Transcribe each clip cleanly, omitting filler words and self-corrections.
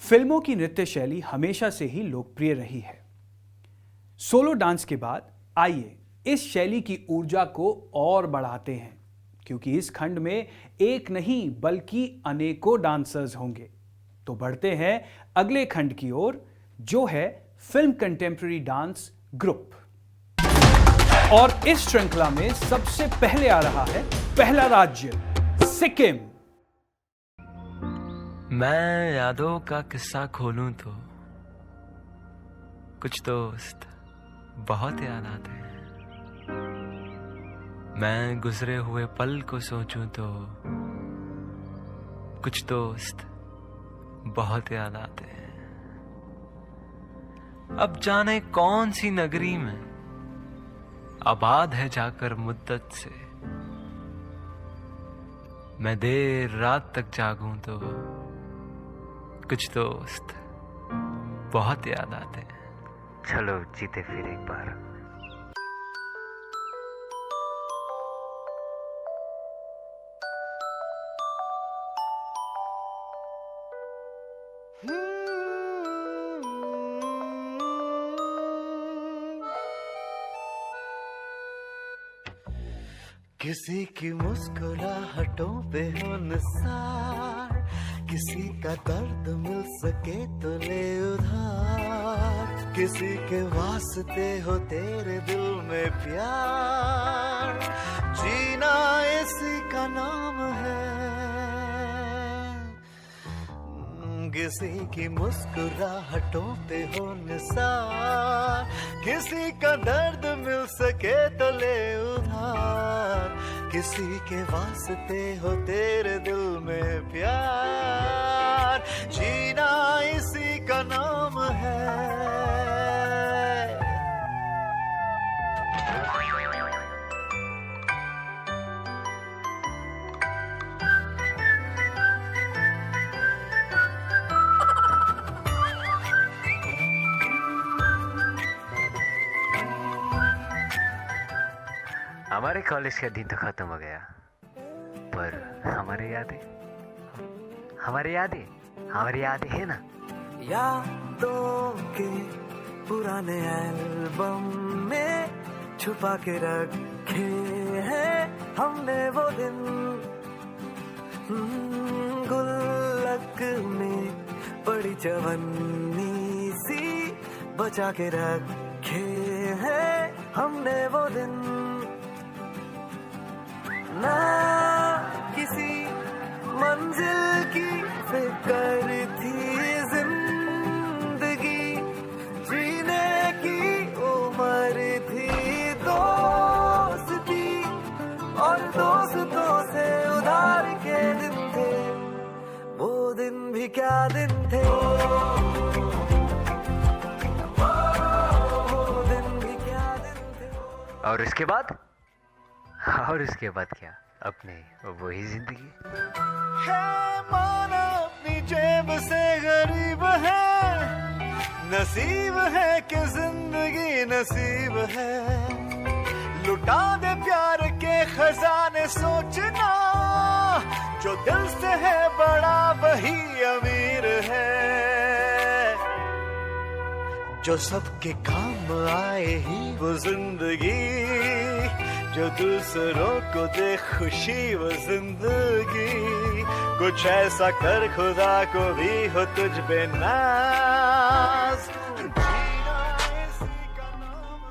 फिल्मों की नृत्य शैली हमेशा से ही लोकप्रिय रही है। सोलो डांस के बाद आइए इस शैली की ऊर्जा को और बढ़ाते हैं, क्योंकि इस खंड में एक नहीं बल्कि अनेकों डांसर्स होंगे। तो बढ़ते हैं अगले खंड की ओर, जो है फिल्म कंटेम्प्रेरी डांस ग्रुप। और इस श्रृंखला में सबसे पहले आ रहा है पहला राज्य, सिक्किम। मैं यादों का किस्सा खोलूं तो कुछ दोस्त बहुत याद आते हैं। मैं गुजरे हुए पल को सोचूं तो कुछ दोस्त बहुत याद आते हैं। अब जाने कौन सी नगरी में आबाद है जाकर मुद्दत से, मैं देर रात तक जागूं तो कुछ दोस्त बहुत याद आते हैं। चलो जीते फिर एक बार। किसी की मुस्कुराहटों पे हो निसार, किसी का दर्द मिल सके तो ले उधार, किसी के वास्ते हो तेरे दिल में प्यार, जीना इसी का नाम है। किसी की मुस्कुराहटों पे हो निसार, किसी का दर्द मिल सके तो ले उधार, किसी के वास्ते हो तेरे दिल में प्यार, जीना इसी का नाम है। हमारे कॉलेज का दिन तो खत्म हो गया, पर हमारी यादें है ना। यादों के पुराने एल्बम में छुपा के रखे हैं हमने वो दिन, गुल्लक में पड़ी जवानी सी बचा के रखे हैं हमने वो दिन। ना किसी मंजिल की फिक्र थी जिंदगी, जीने की उम्र थी दोस्ती, और दोस्तों से उधार के दिन थे, वो दिन भी क्या दिन थे, वो दिन भी क्या दिन थे। और उसके बाद क्या, अपने वही जिंदगी है। माना अपनी जेब से गरीब है, नसीब है कि जिंदगी नसीब है, लुटा दे प्यार के खजाने सोचना, जो दिल से है बड़ा वही अमीर है, जो सबके काम आए ही वो जिंदगी, जो दूसरों को दे खुशी वो जिंदगी, कुछ ऐसा कर खुदा को भी हो तुझ पे नाज, जीना इसी का नाम।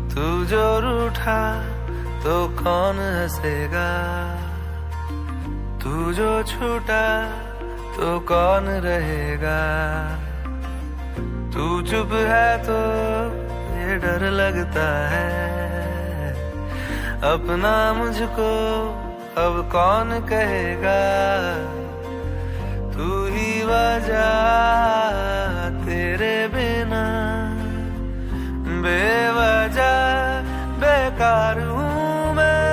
तू जो रूठा तो कौन हंसेगा, तू जो छूटा तो कौन रहेगा, तू चुप है तो ये डर लगता है, अपना मुझको अब कौन कहेगा, तू ही वजह तेरे बिना बेवजह बेकार हूँ मैं,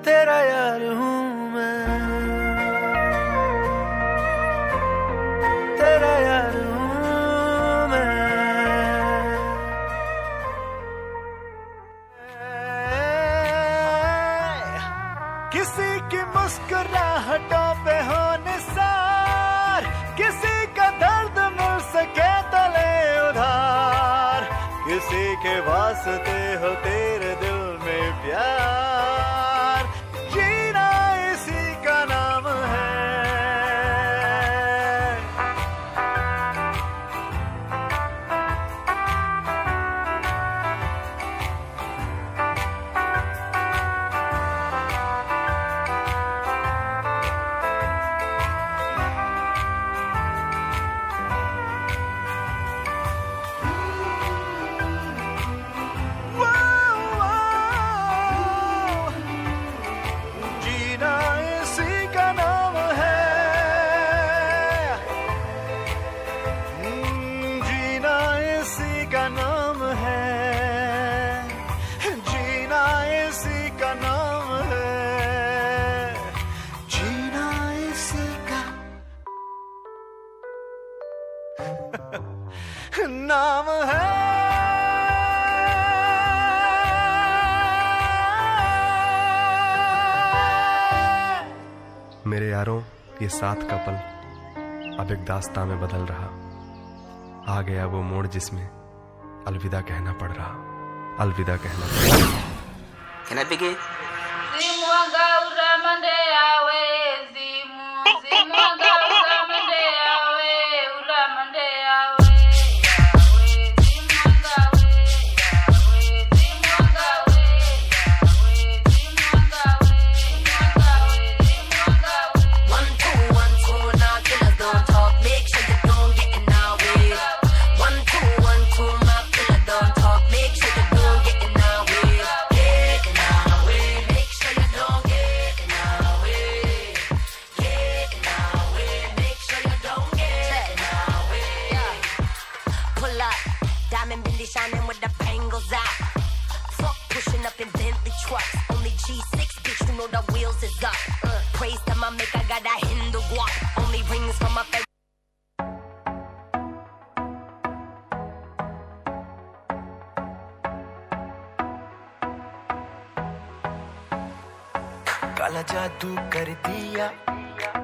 तेरा यार हूँ मैं, तेरा यार हूँ मैं। किसी के वास्ते हो तेरे दिल में प्यार, जीना इसी का नाम है। नाम है। मेरे यारों, ये साथ का पल अब एक दास्तां में बदल रहा। आ गया वो मोड़ जिसमें अलविदा कहना पड़ रहा, अलविदा कहना पड़ रहा। Can I begin? Diamond Bentley shining with the bangles out. Fuck pushing up in Bentley trucks. Only G6, bitch, you know the wheels is up. Praise to my make, I got that Hindu guap. Only rings from my favorite. काला जादू कर दिया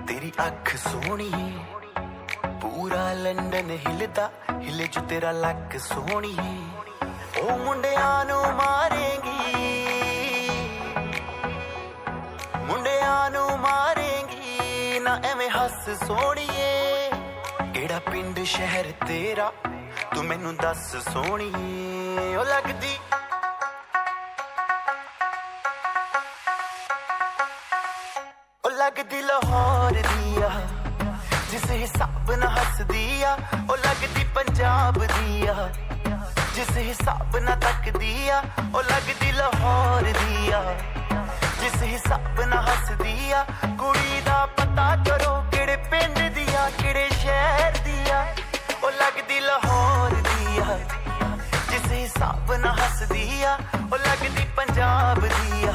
तेरी अख सोनी, पूरा London हिलदा हिले जो तेरा लक सोनी। ओ मुंडियां नू मारेंगी, मुंडियां नू मारेंगी ना एवें हस सोणीए। केड़ा पिंड शहर तेरा तू मैनू दस सोणीए। ओ लगदी लगदी लाहौर दिया जिस हिसाब ना हस दिया। ओ लगदी पंजाब दिया जिस हिसाब ना तक दिया। ओ लगदी लाहौर दिया जिस हिसाब ना हस दिया। कुड़ी दा पता करो केड़े पिंड दिया केड़े शहर दिया। ओ लगदी लाहौर दिया जिस हिसाब ना हस दिया। ओ लगदी पंजाब दिया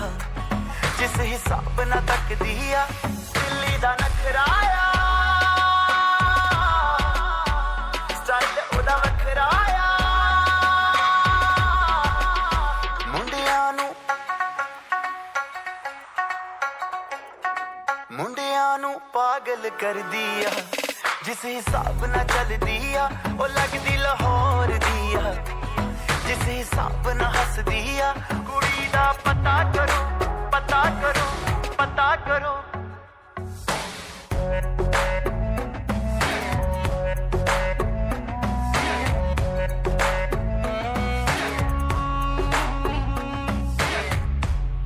जिस हिसाब ना तक दिया। दिल्ली दा नखराया स्टाइल ओदा वखराया। मुंडियां नू पागल कर दिया जिस हिसाब ना चल दिया। ओ लगदी लाहौर दिया जिस हिसाब ना हस दिया। कुड़ी दा पता करो पता करो पता करो।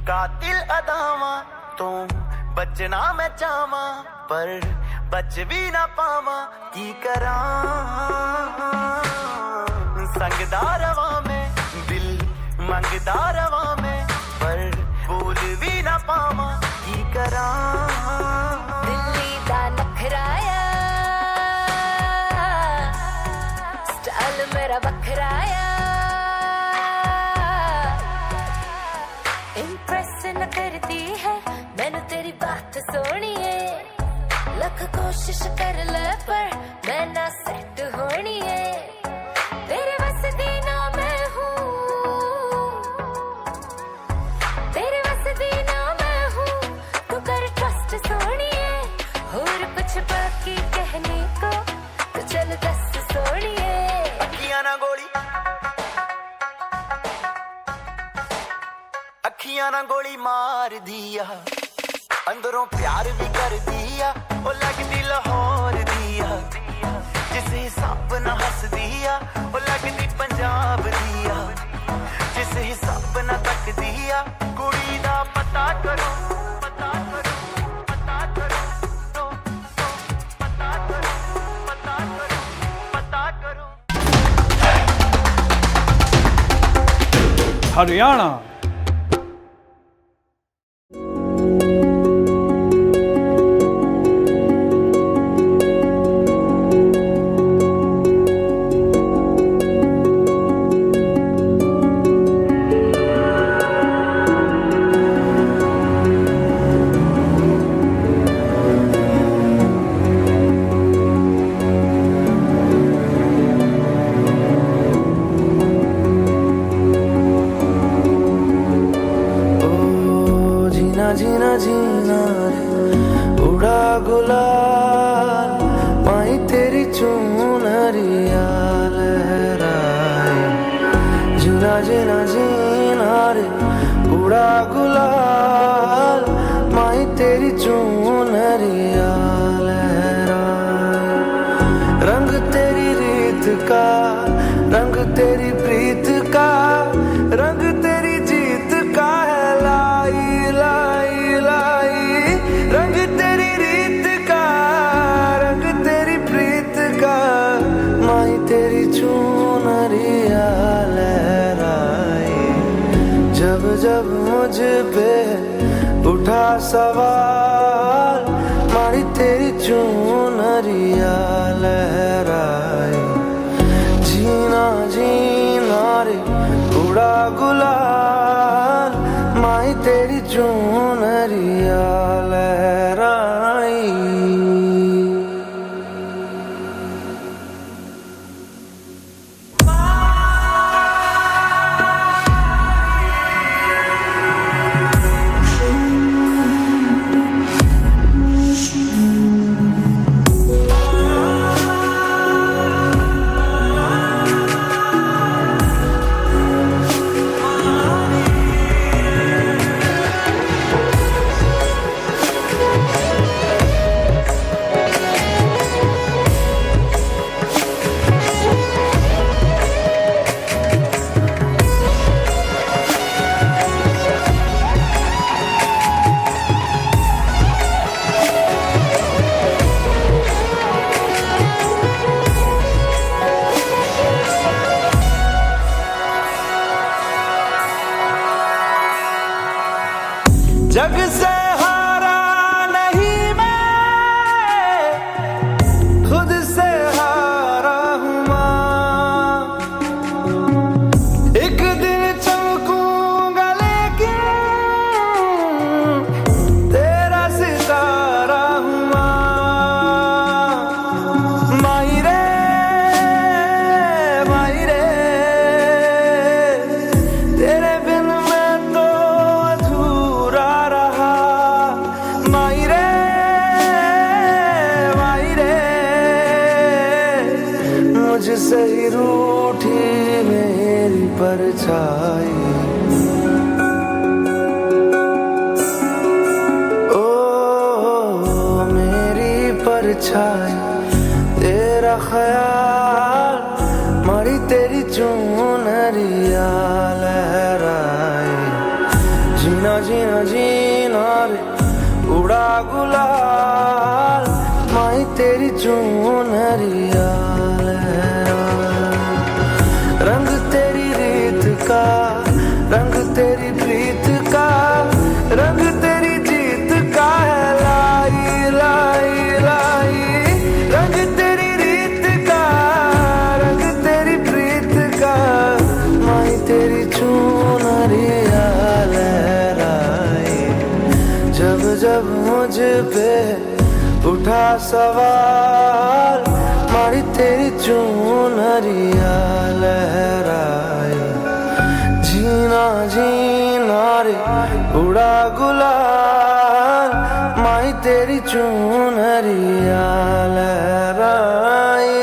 कातिल अदावां तो बचना मैं चाहवा पर बच भी ना पावा। की करां संगदा रवा में दिल मंगदा रवा में पर बोल भी ना पावा। की करां दिल्ली दा नखराया स्टाइल मेरा बखराया। इम्प्रेस न करती है मैनू तेरी बात सोनी है। लख कोशिश कर ले पर मैं ना सेट होनी है। तेरे बस दी ना मैं हूँ, तेरे बस दी ना मैं हूँ। तू कर ट्रस्ट सोनी है। और कुछ बाकी कहने को तो चल दस सोनी है। अखियां ना गोली ना गोली मार दिया अंदरों प्यार भी कर दिया ओ लगदी लाहौर दिया जिस हिसाब ना हंस दिया ओ लगदी पंजाब दिया जिस हिसाब ना तक दिया कुड़ी दा पता करो पता करो पता करो पता करो पता करो पता करो हरियाणा। जीना जीना रे उड़ा गुलाल माही तेरी चुनरिया लहराए जीना जीना जीना रे उड़ा गुलाल माही तेरी चुनरिया लहराए रंग तेरी रीत का रंग तेरी प्रीत का रंग तेरी जीत का है लाई लाई लाई रंग तेरी रीत का रंग तेरी प्रीत का माही तेरी चुनरिया लहराए जब जब मुझ पे उठा सवाल माही तेरी चुनरिया लहराए जीना जीना रे उड़ा गुलाल माही तेरी चुनरिया लहराई जग से हारा नहीं मैं खुद से हारा हूँ माँ एक दिन चमकूंगा लेकिन तेरा सितारा हूँ माँ माही रे तेरे बिन मैं तो अधूरा रहा माही रे मुझसे ही रूठी मेरी परछाई ओ मेरी परछाई तेरा ख्याल मारी तेरी चुनरिया लहराए जीना जीना जीना रे उड़ा गुलाल माही तेरी चुनरिया लहराए रंग तेरी रीत का रंग तेरी प्रीत का रंग तेरी जीत का है लाई लाई लाई रंग तेरी रीत का रंग तेरी प्रीत का माही तेरी चुनरिया लहराए जब जब मुझ पे उठा सवाल माही तेरी चुनरिया लहराए जीना जीना रे उड़ा गुलाल माही तेरी चुनरिया लहराए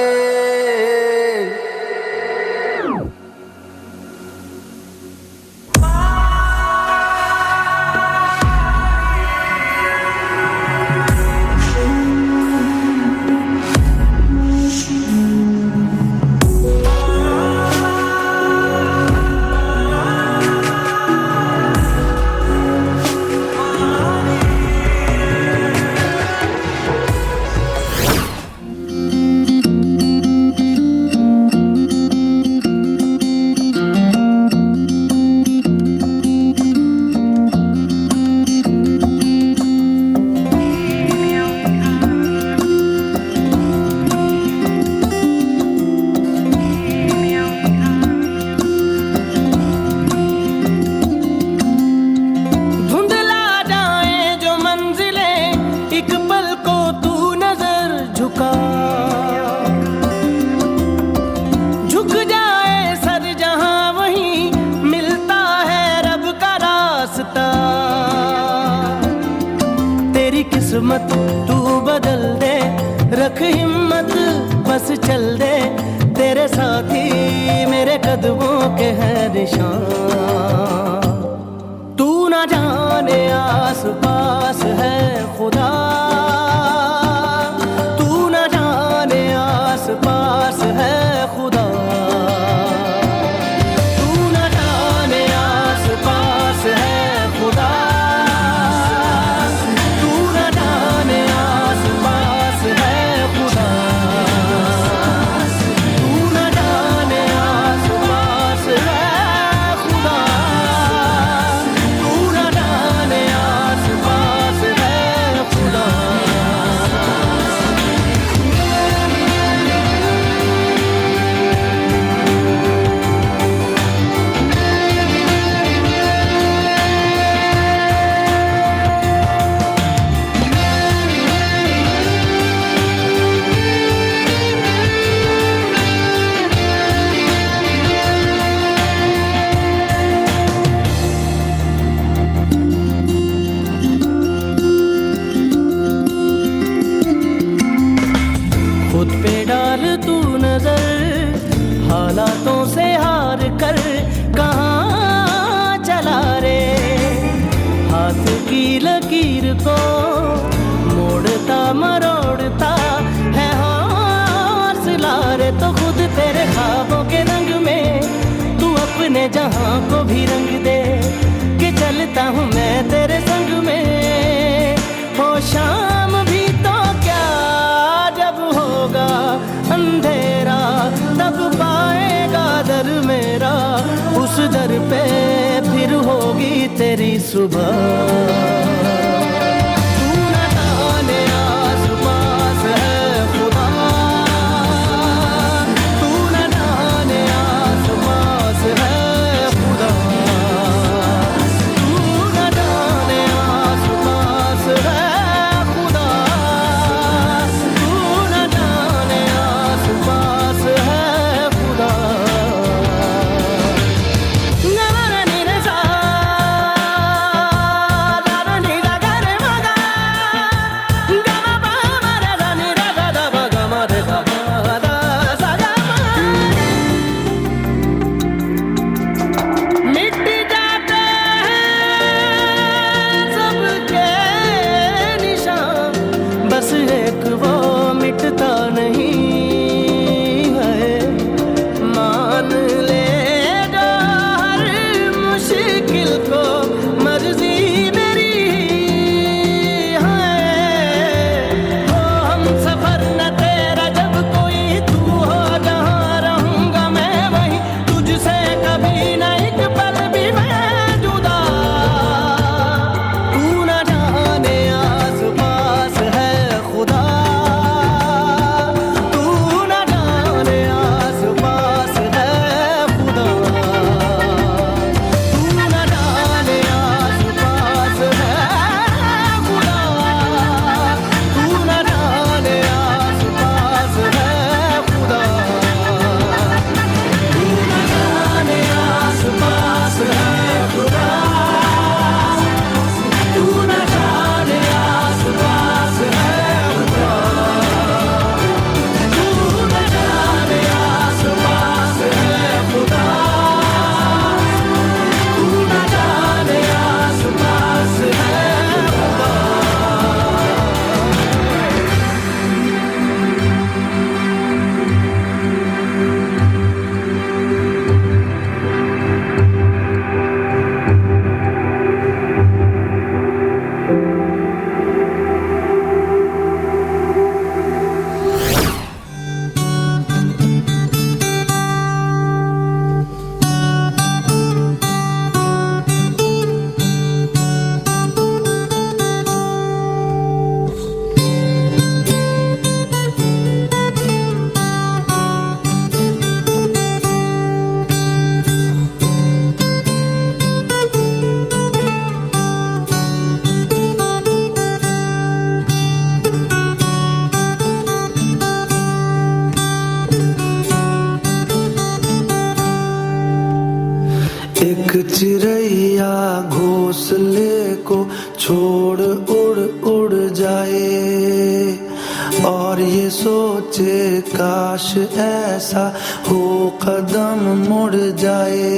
किस्मत तू बदल दे, रख हिम्मत बस चल दे, तेरे साथी मेरे कदमों के हैं निशान। तू ना जाने आस पास है खुदा, तू ना जाने आस पास है खुदा, तू ना जाने आस पास है खुदा, तू ना जाने आस पास है खुदा, तू ना जाने आस पास है खुदा, तू ना जाने आस पास है खुदा। खुद पे डाल तू नजर, हालातों से हार कर कहाँ चला रे, हाथ की लकीर को मोड़ता मरोड़ता है हौसला रे, तो खुद तेरे ख्वाबों के रंग में तू अपने जहां को भी रंग दे, कि चलता हूँ मैं तेरे संग में, हो शाम भी तो क्या जब होगा अंधेरा, तब पाएगा दर मेरा, उस दर पे फिर होगी तेरी सुबह। तू न जाने आस पास है खुदा, तू न जाने आस पास है खुदा, तू न जाने आस पास है खुदा, तू न जाने आस पास है खुदा। नमन निरे सा, दादा नीला गरे मगा, गमा पा मरे दा निरा गा दा बा गा मरे दा बा दा सा गा मा। मिट जाते हैं सबके निशान, बस एक वो मिटता नहीं है, मान ले जो हर मुश्किल को मर्जी मेरी है, हो हम सफर न तेरा जब कोई तू हो, जहाँ रहूंगा मैं वहीं, तुझसे कभी न एक पल भी मैं जुदा। तू न जाने आस पास है खुदा, तू न जाने आस पास है खुदा, तू न जाने आस पास है खुदा, तू न जाने आस पास है खुदा, तू न जाने आस पास है खुदा, तू न जाने आस पास है खुदा, तू न जाने आस पास है खुदा, तू न जाने आस पास है खुदा। एक चिड़ैया घोंसले को छोड़ उड़ उड़ जाए, सोचे काश ऐसा हो कदम मुड़ जाए।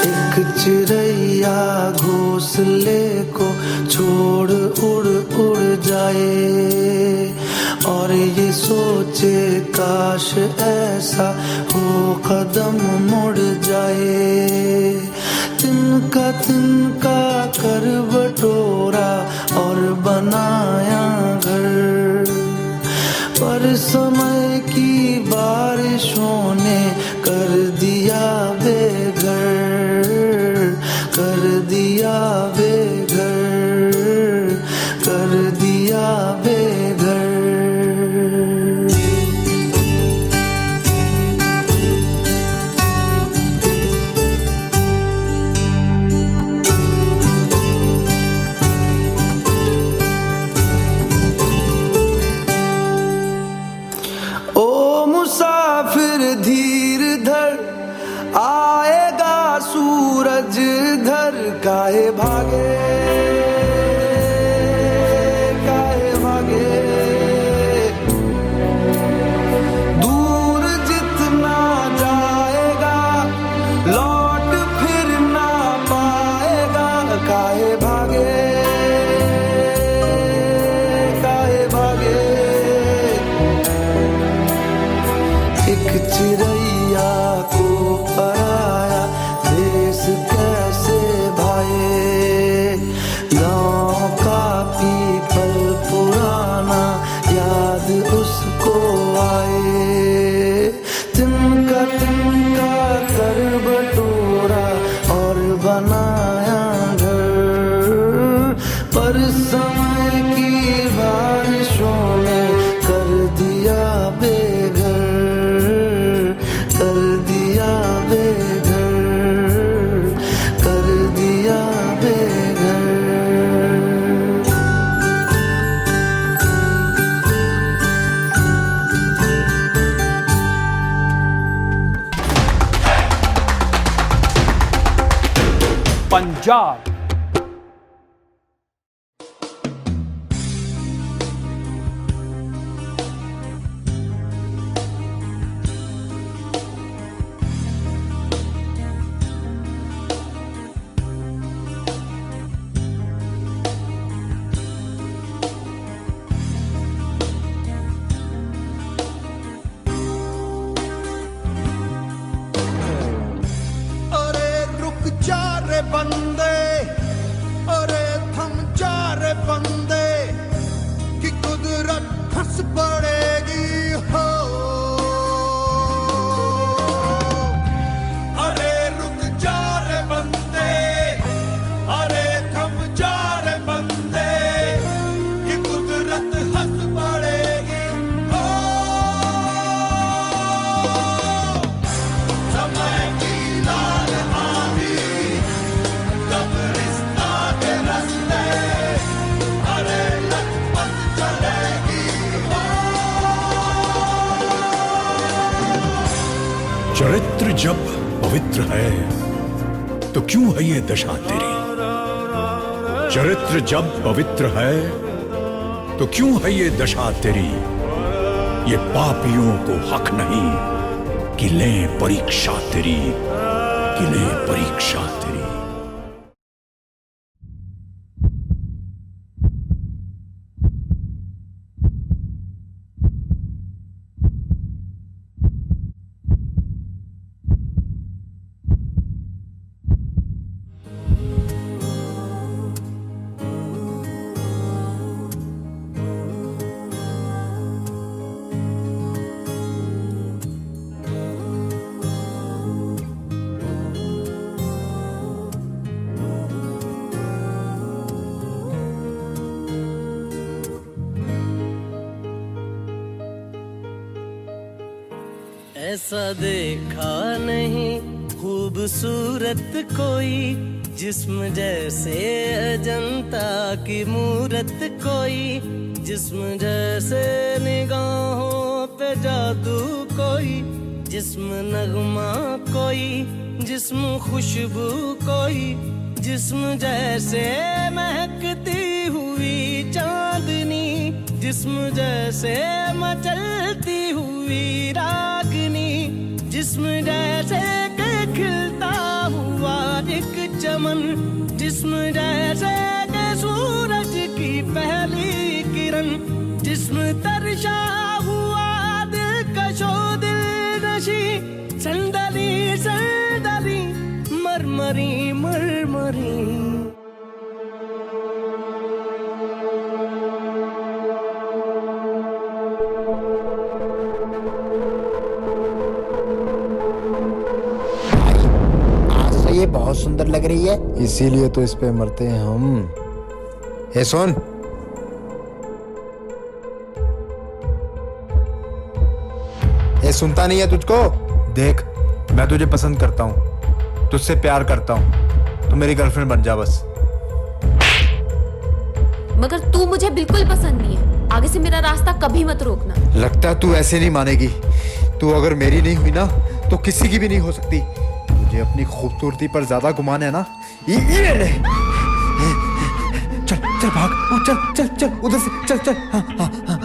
एक चिड़ैया घोंसले को छोड़ उड़ उड़ जाए और ये सोचे काश ऐसा हो कदम मुड़ जाए। तिनका तिनका कर बटोरा और बनाया घर, पर समय की बारिशों ने कर दिया बेघर, कर दिया बेघर, कर दिया बेघर। मुसाफिर धीर धर, आएगा सूरज घर। काहे भागे, काहे भागे, दूर जितना जाएगा लौट फिर ना पाएगा। काहे भागे, काहे भागे। एक चिड़ैया को पराया देश कैसे भाए, गाँव का पीपल पुराना याद उसको आए। तिनका तिनका कर बटोरा और बनाया घर, पर समय की बारिशों ने कर दिया बेघर, कर दिया बेघर, कर दिया बेघर। पंजाब। अरे रुक जा रे बंदे, अरे थम जा रे बंदे, कि कुदरत हंस पड़ेगी हो। अरे रुक जा रे बंदे, अरे थम जा रे बंदे, कि कुदरत हंस पड़ेगी हो। समय की लाल आंधी कब्रिस्तान के रास्ते, अरे लचपत चलेगी हो। चरित्र जब पवित्र है तो क्यों है ये दशा तेरी? चरित्र जब पवित्र है तो क्यों है ये दशा तेरी? ये पापियों को हक नहीं कि लें परीक्षा तेरी, कि लें परीक्षा तेरी। ऐसा देखा नहीं खूबसूरत कोई, जिस्म जैसे अजंता की मूरत कोई, जिस्म जैसे निगाहों पे जादू कोई, जिस्म नगमा कोई, जिस्म खुशबू कोई, जिस्म जैसे महकती हुई हुई चांदनी, जिस्म जैसे मचलती हुई रागनी, जिस्म जैसे के खिलता हुआ एक चमन, जिस्म जैसे के सूरज की पहली किरण, जिस्म तरशा हुआ दिलकशो दिल नशी, संदली संदली मरमरी मरमरी। ये बहुत सुंदर लग रही है, इसीलिए तो इस पे मरते हैं हम। हे सुन, ये सुनता नहीं है तुझको? देख, मैं तुझे पसंद करता हूँ, तुझसे प्यार करता हूँ, तो मेरी गर्लफ्रेंड बन जा बस। मगर तू मुझे बिल्कुल पसंद नहीं है, आगे से मेरा रास्ता कभी मत रोकना। लगता है तू ऐसे नहीं मानेगी। तू अगर मेरी नहीं हुई ना तो किसी की भी नहीं हो सकती। मुझे अपनी खूबसूरती पर ज्यादा गुमान है ना, ये ले। चल चल भाग, चल चल चल उधर से, चल चल। हाँ हाँ हाँ।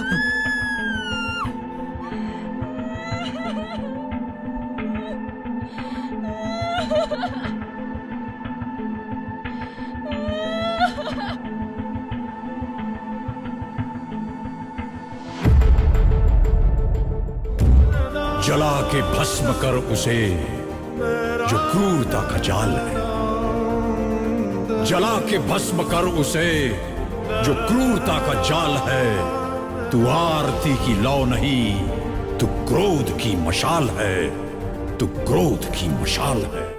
जला के भस्म कर उसे जो क्रूरता का जाल है, जला के भस्म कर उसे जो क्रूरता का जाल है। तू आरती की लौ नहीं, तू क्रोध की मशाल है, तू क्रोध की मशाल है।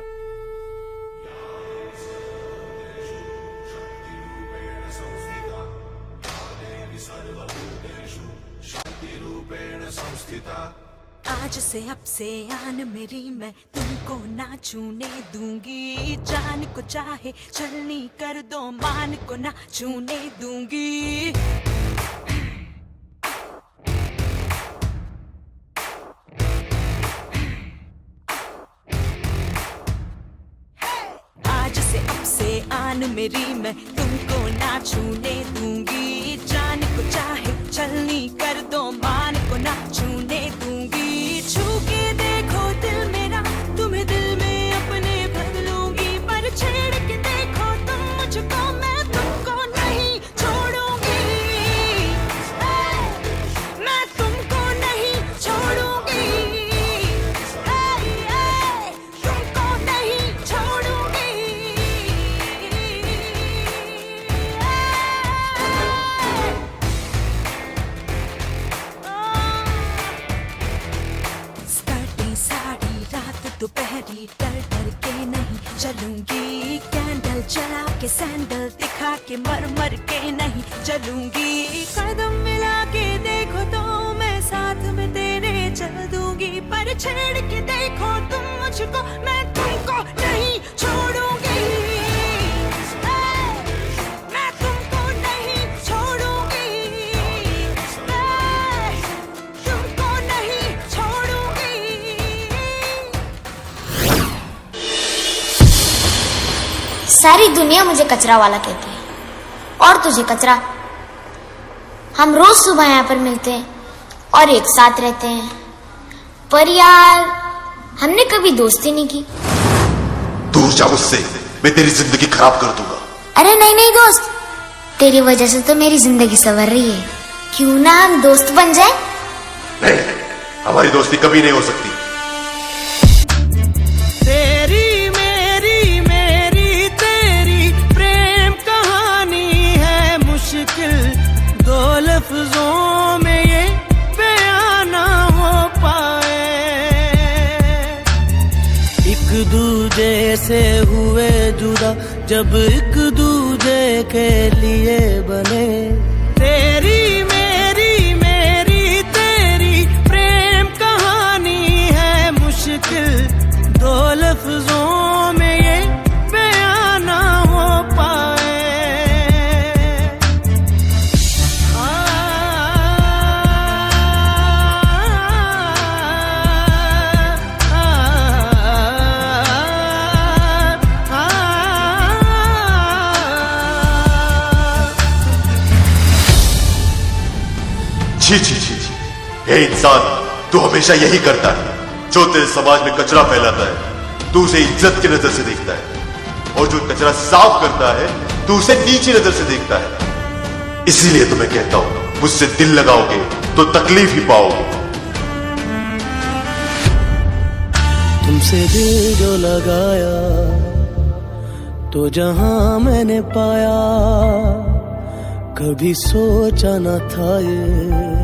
आज से अब से आन मेरी, मैं तुमको ना छूने दूंगी। जान को चाहे छलनी कर दो, मान को ना छूने दूंगी। आज से अब से आन मेरी, मैं तुमको ना छूने दूंगी। जान को चाहे छलनी कर दो, मान को ना छूने दूंगी। छू के देखो दिल मेरा, तुम्हें दिल में अपने भर लूंगी। पर छेड़ के देखो तुम मुझको, मैं तुमको नहीं छोड़ूंगी। मैं तुमको नहीं छोड़ूंगी, तुमको नहीं छोड़ूंगी। दोपहरी डर डर के नहीं चलूंगी। कैंडल जला के सैंडल दिखा के मर मर के नहीं चलूंगी। कदम मिला के देखो तो मैं साथ में तेरे चल दूंगी। पर छेड़ के देखो तुम मुझको, मैं तुमको नहीं छोड़ूंगी। मैं तुमको नहीं छोड़ूंगी, तुमको नहीं छोड़ूंगी। सारी दुनिया मुझे कचरा वाला कहती है और तुझे कचरा। हम रोज सुबह यहाँ पर मिलते हैं और एक साथ रहते हैं, पर यार हमने कभी दोस्ती नहीं की। दूर जा मुझसे, मैं तेरी जिंदगी खराब कर दूंगा। अरे नहीं नहीं दोस्त, तेरी वजह से तो मेरी जिंदगी संवर रही है। क्यों ना हम दोस्त बन जाए? नहीं, हमारी दोस्ती कभी नहीं हो सकती। दो लफ्जों में ये बयान ना हो पाए। एक दूजे से हुए जुदा, जब एक दूजे के लिए बने। तेरी मेरी तेरी प्रेम कहानी है मुश्किल। दो लफ्जों में ये बयान ना हो पाए। छी छी छी छी, हे इंसान, तू हमेशा यही करता है। जो तेरे समाज में कचरा फैलाता है तू उसे इज्जत की नजर से देखता है, और जो कचरा साफ करता है तू उसे नीची नजर से देखता है। इसीलिए तो मैं कहता हूं, मुझसे दिल लगाओगे तो तकलीफ ही पाओगे। तुमसे दिल जो लगाया तो जहां मैंने पाया, कभी सोचा न था ये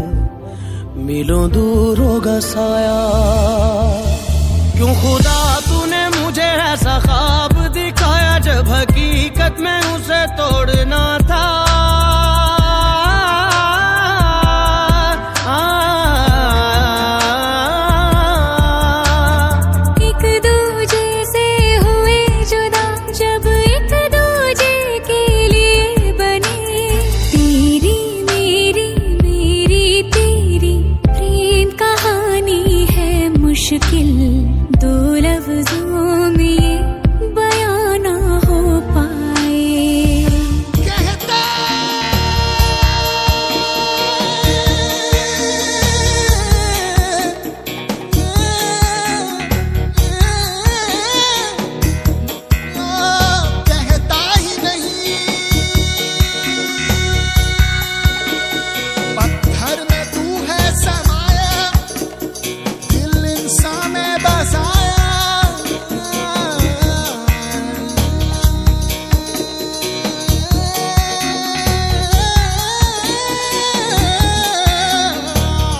मिलों दूर होगा साया। क्यों खुदा तूने मुझे ऐसा ख्वाब दिखाया, जब हकीकत में उसे तोड़ना था। एक दूजे से हुए जुदा, जब एक दूजे के लिए बने। तेरी मेरी मेरी तेरी प्रेम कहानी है मुश्किल, दो लफ्जों में ये बयां ना हो पाए। कहता ही नहीं, पत्थर में तू है समाया, दिल इंसान में बसाया।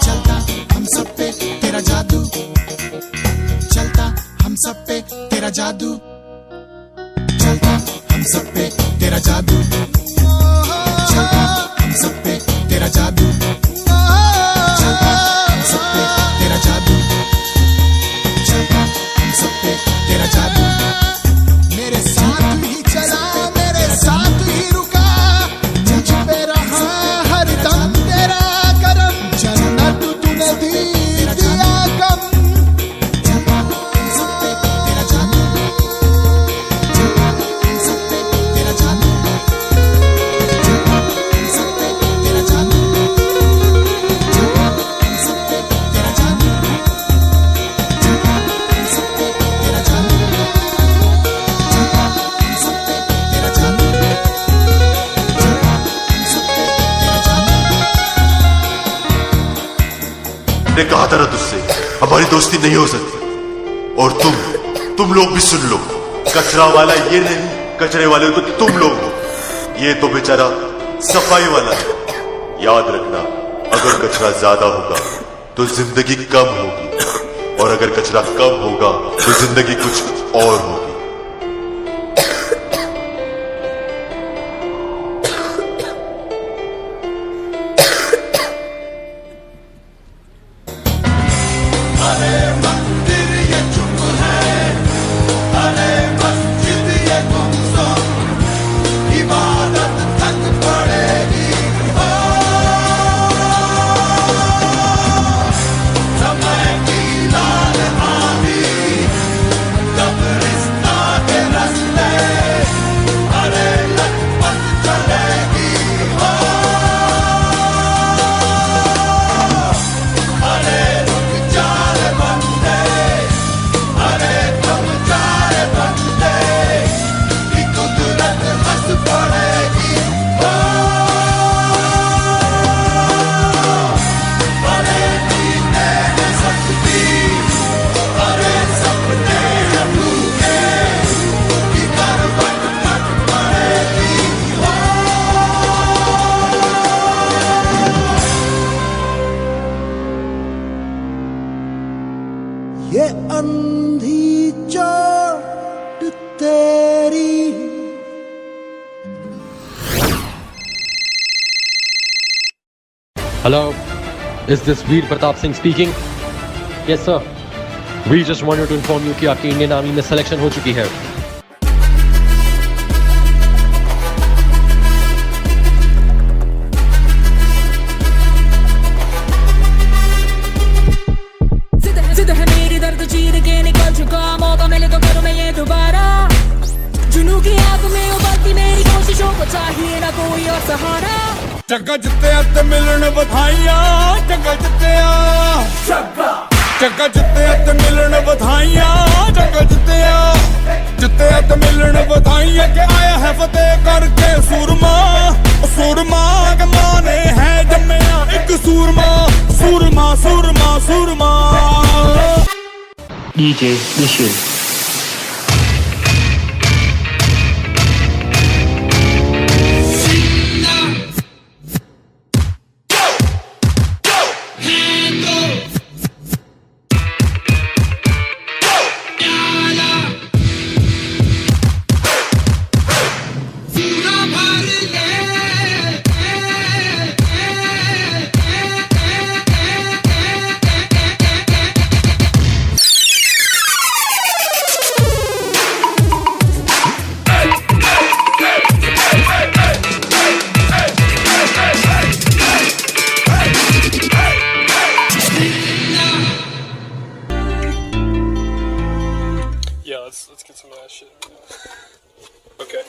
चलता हम सब पे तेरा जादू, चलता हम सब पे तेरा जादू, चलता हम सब पे तेरा जादू, चलता हम सब पे तेरा जादू, चलता हम सब पे तेरा जादू, चलता हम सब पे तेरा जादू। मेरे साथ ही चला, मेरे साथ ही रुका, मुझ पे रहा हर दम तेरा करम, जन्नत तूने दी दिया कम। चलता हम सब पे तेरा जादू, चलता हम सब पे तेरा जादू, चलता हम सब पे तेरा जादू, चलता हम सब पे तेरा जादू, चलता हम सब पे तेरा जादू, चलता हम सब पे तेरा जादू, चलता हम सब पे तेरा जादू। मैंने कहा था ना तुझसे, हमारी दोस्ती नहीं हो सकती। और तुम लोग भी सुन लो, कचरा वाला ये नहीं, कचरे वाले तो तुम लोग हो। ये तो बेचारा सफाई वाला है। याद रखना, अगर कचरा ज्यादा होगा तो जिंदगी कम होगी, और अगर कचरा कम होगा तो जिंदगी कुछ और होगी। ये अंधी चोट तेरी। Hello, is this Veer Pratap Singh speaking? Yes sir. We just wanted to inform you कि आपकी इंडियन आर्मी में सिलेक्शन हो चुकी है। जिद है मेरी, दर्द चीर के निकल चुका, मौका मिले तो करूं मैं ये दोबारा। जुनून की आग में उबलती मेरी कोशिशों को चाहिए ना कोई और सहारा। जग्गा जित्तिया ते मिलन बधाइयां जग्गा जित्तिया जग्गा जित्तिया ते मिलन बधाइयां जग्गा जित्तिया ते मिलन बधाइयां के आया है फतेह करके सूरमा सूरमा के माने है जम्मिया एक सूरमा सूरमा सूरमा सूरमा DJ Nishil. Let's get some of that shit. Okay.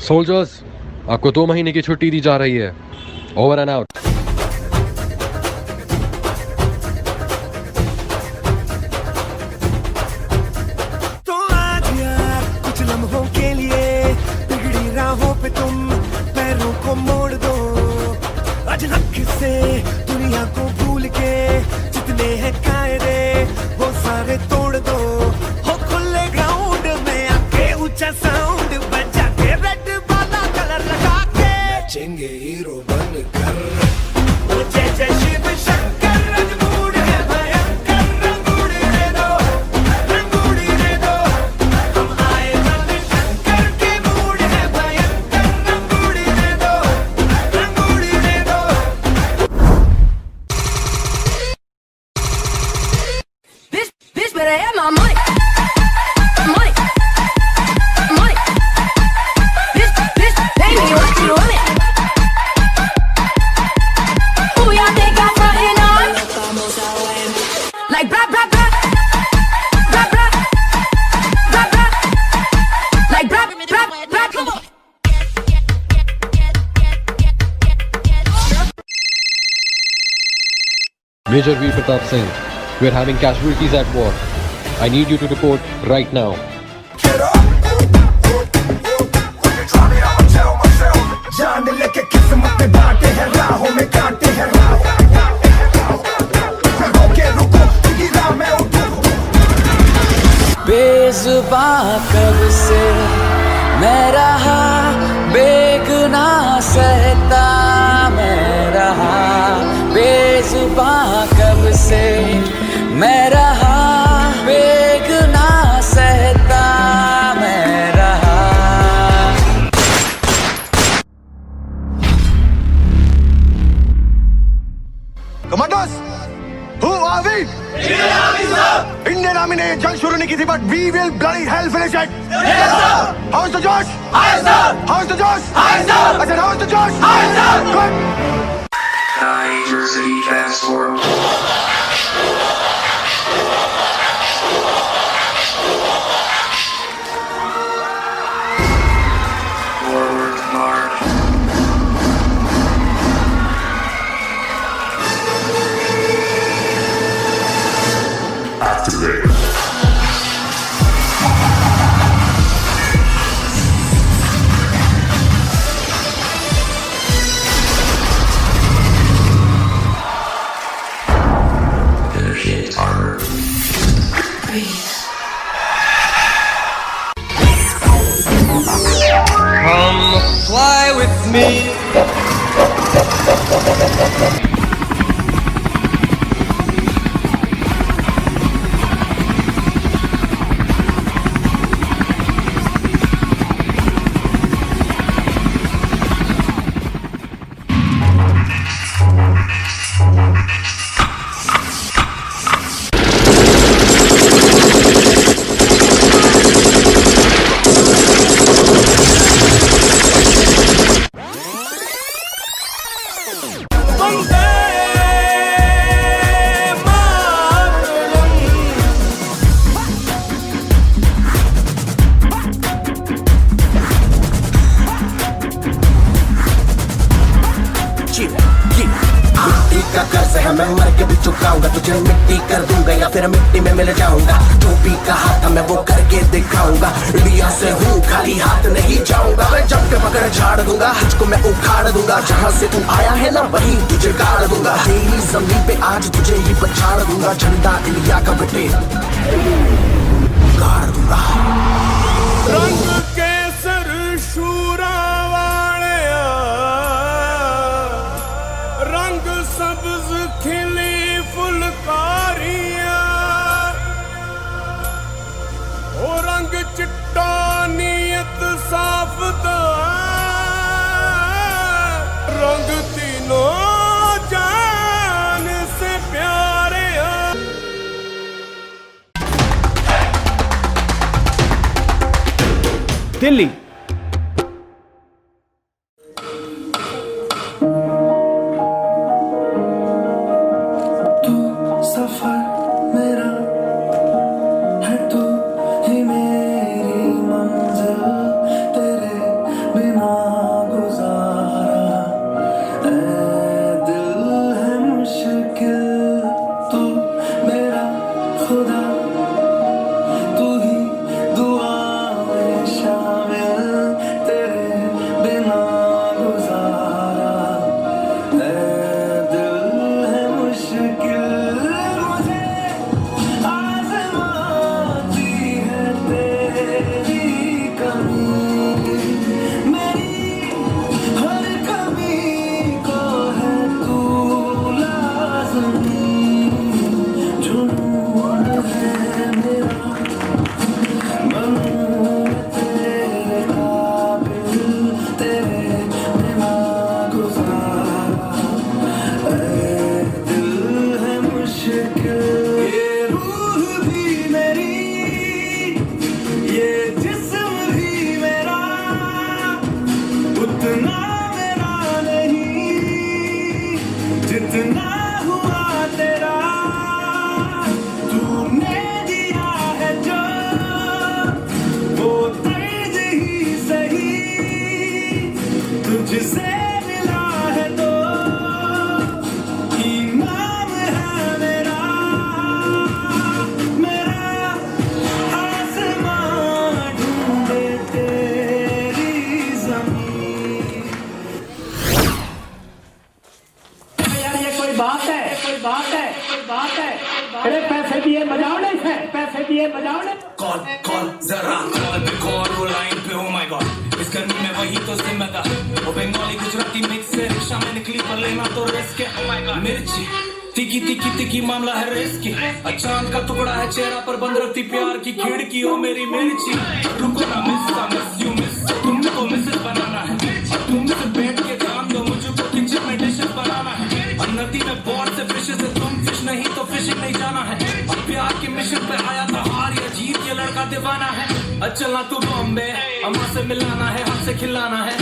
Soldiers, आपको 2 महीने की छुट्टी दी जा रही है. Over and out. तो आज यार कुछ लम्हों के लिए बिगड़ी राहों पे तुम पैरों को मोड़ दो. आज हक से दुनिया को भूल के जितने हैं कायदे वो सारे तोड़ दो. हो खुले ग्राउंड में आके ऊंचा साउंड बजा के रेड वाला कलर लगा के नाचेंगे हीरो बनकर. जय जय शिव शंकर रंगूड़ है भयंकर रंगूड़ रे दो रंगूड़ रे दो. हम आए बल शंकर के मूड है भयंकर रंगूड़ रे दो रंगूड़ रे दो. Bitch better have my money. Money. Money. Bitch, pay me what you want it. Who y'all think I'm frontin' on? Like blah, blah, blah. Blah, blah. Blah, blah. Like blah, blah, blah. Come on. Major V. Pratap Singh, we're having casualties at war. I need you to report right now. जान लेके किस्मत में बांटे हैं राहों में कांटे हैं रुको गिरा मैं उठूं. बेजुबां कब से मैं रहा बेगुना सहता मैं रहा. बेजुबां कब से मैं रहा बेगुना सहता मैं रहा. Commandos, who are we? Indian army ने जंग शुरू नहीं की थी, but we will bloody hell finish it. Yes sir. How's the Josh? High sir. How's the Josh? High sir. I said how's the Josh? High sir. Good. Diversity Passport. Forward march. Activate. मिट्टी का कर्ज है मैं मर के भी चुकाऊंगा, तुझे मिट्टी कर दूंगा या फिर मिट्टी में मिल जाऊंगा। जो भी कहा था मैं वो करके दिखाऊंगा, इंडिया से हूँ खाली हाथ नहीं जाऊंगा। मैं जब के पकड़ झाड़ दूंगा, तुझको मैं उखाड़ दूंगा। जहाँ से तू आया है ना वहीं तुझे गाड़ दूंगा। तेरी जमीन पे आज तुझे ही पछाड़ दूंगा। झंडा इंडिया का बेटे गाड़ दूंगा। रंग केसर शूरा वालिया, रंग सब्ज खिली फुलकारियां, ओ रंग चिट्टा नीयत साफ दा, रंग तीनों जान से प्यारे। दिल्ली सफर मेरा है, तू ही मेरी मंजिल, तेरे बिना गुजारा ऐ दिल है मुश्किल। तू मेरा खुदा, तू ही दुआ में शामिल, तेरे बिना गुजारा ऐ दिल है मुश्किल। पैसे दिए बजाओ से, पैसे दिए बजाओ ने। कॉल कॉल जरा कॉल पे कॉल वो लाइन पे। ओ माय गॉड इस गर्मी में वही तो जिम्मेदार। वो बंगाली गुजराती मिक्स से रिक्शा में निकली पर लेना तो रिस्क है। ओ माय गॉड मिर्ची तिकी तिकी तिकी मामला है रिस्की। चांद का टुकड़ा है चेहरा पर बंद रखती प्यार की खिड़की। ओ मेरी मिर्ची रुको ना मिस यू मिस, तुमको मिसेस बनाना है। तुमसे बैठ के काम दो मुझको किचन में डिशेस बनाना है। नदी में बोर्ड से फिशेस है, तुम फिश नहीं तो फिशिंग नहीं जाना है। प्यार के मिशन पे आया था हार या जीत, ये लड़का दीवाना है। चलना तू बॉम्बे अम्मा से मिलाना है, हाथ से खिलाना है।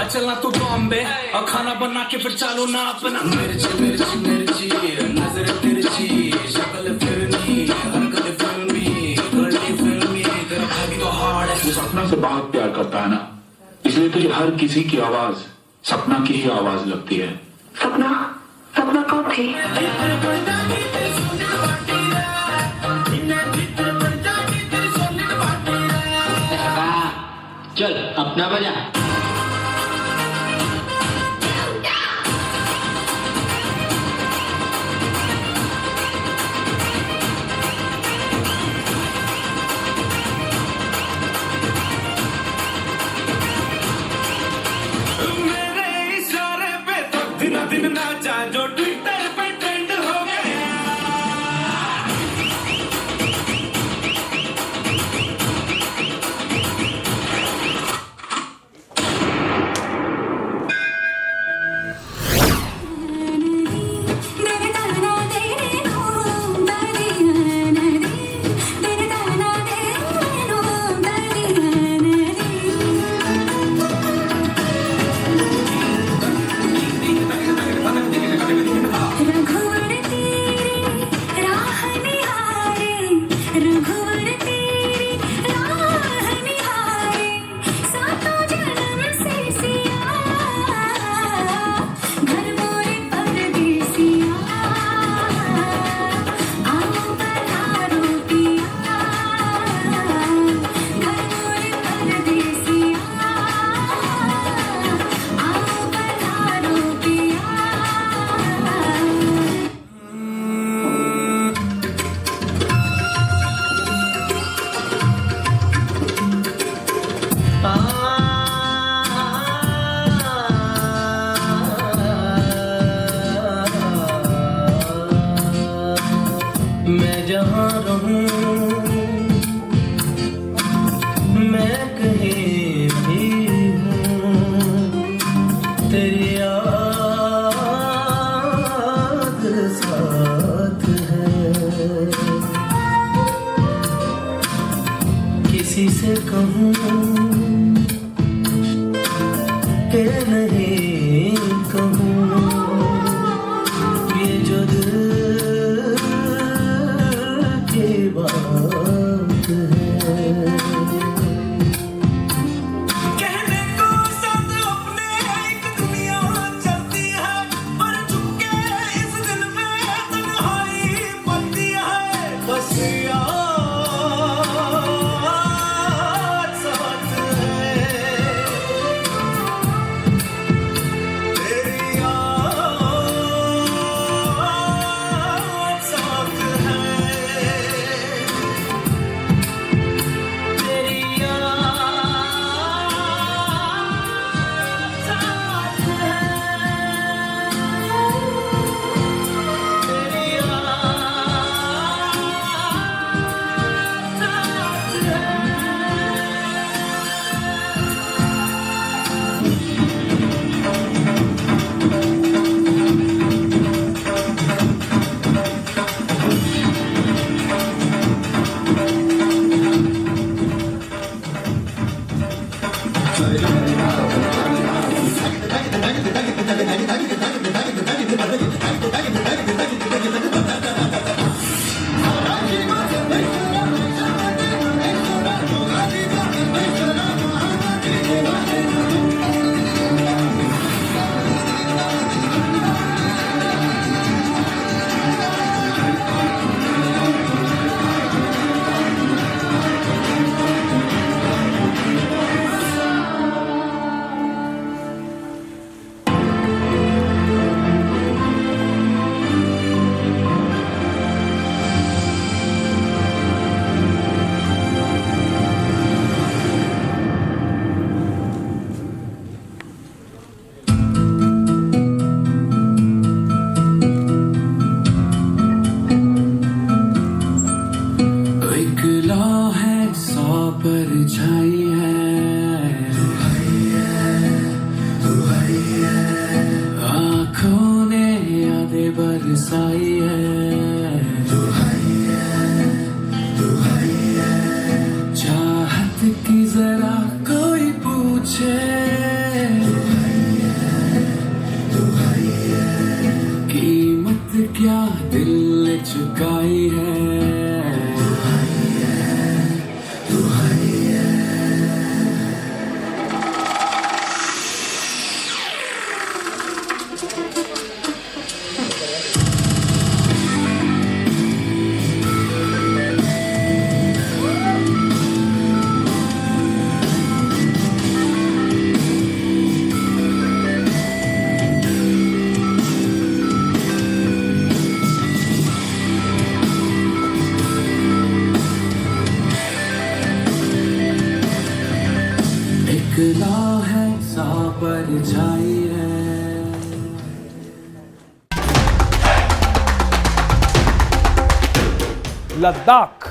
चलना तू बॉम्बे और खाना बना के फिर चालू ना अपना। मिर्ची मिर्ची मिर्ची नजर तिरछी, शक्ल फिरनी हरकत फिल्मी, गली फिल्मी, तेरा भागी तो हार्ड है। तू सपना से बहुत प्यार करता है ना, इसलिए तुझे हर किसी की आवाज सपना की ही आवाज लगती है। सपना सपना कौन थी? चल अपना बजा। मेरे इशारे पे तो दिन नाचा जो ट्विटर पे ट्रेंड हो गया। यहाँ रहूं मैं कहीं भी हूँ तेरी याद साथ है किसी से कहूँ कि नहीं कहूँ ये जो दिल की बात है कहने को साथ अपने एक दुनिया चलती है पर चुपके इस दिल में तन्हाई पलती है बस याद साथ है तेरी याद साथ है तेरी इकला है सौ परछाई है आँखों ने यादें बरसाई है चाहत की जरा कोई पूछे कीमत क्या दिल ने चुकाई है इकला है सा परछाई है लद्दाख।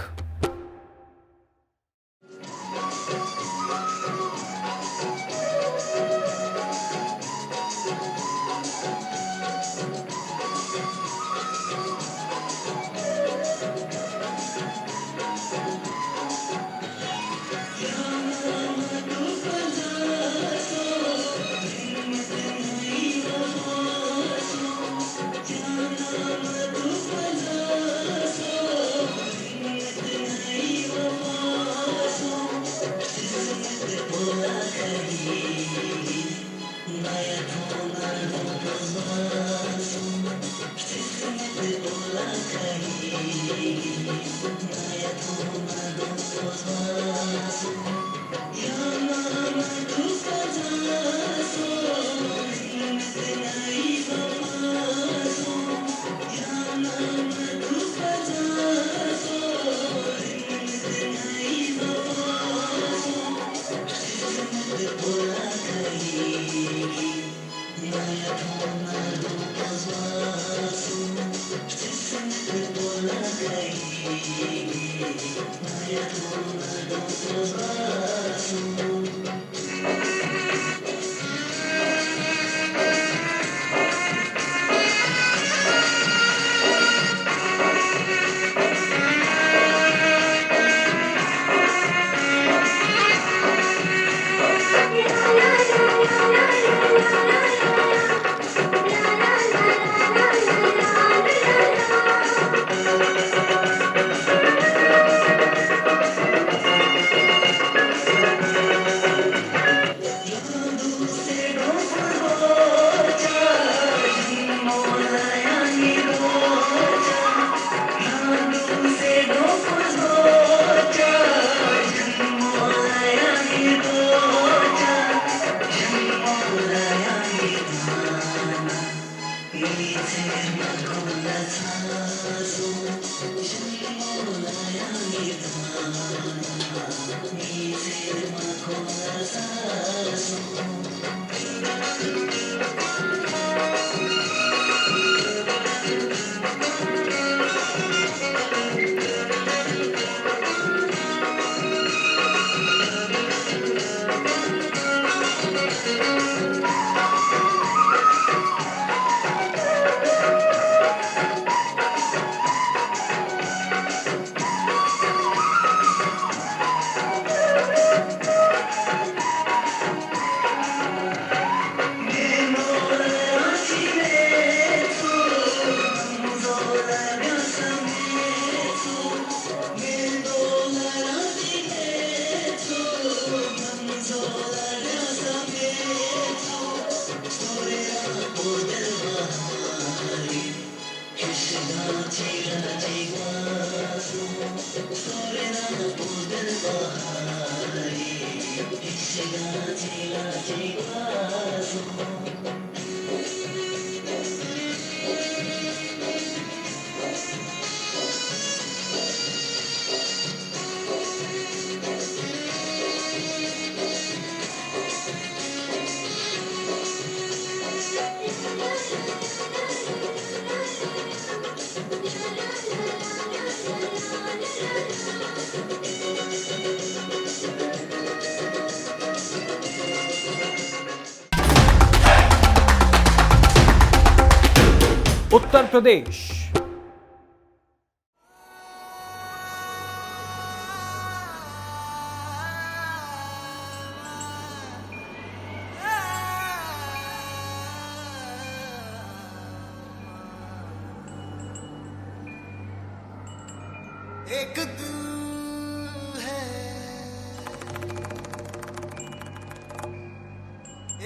उत्तर प्रदेश। एक दिल है,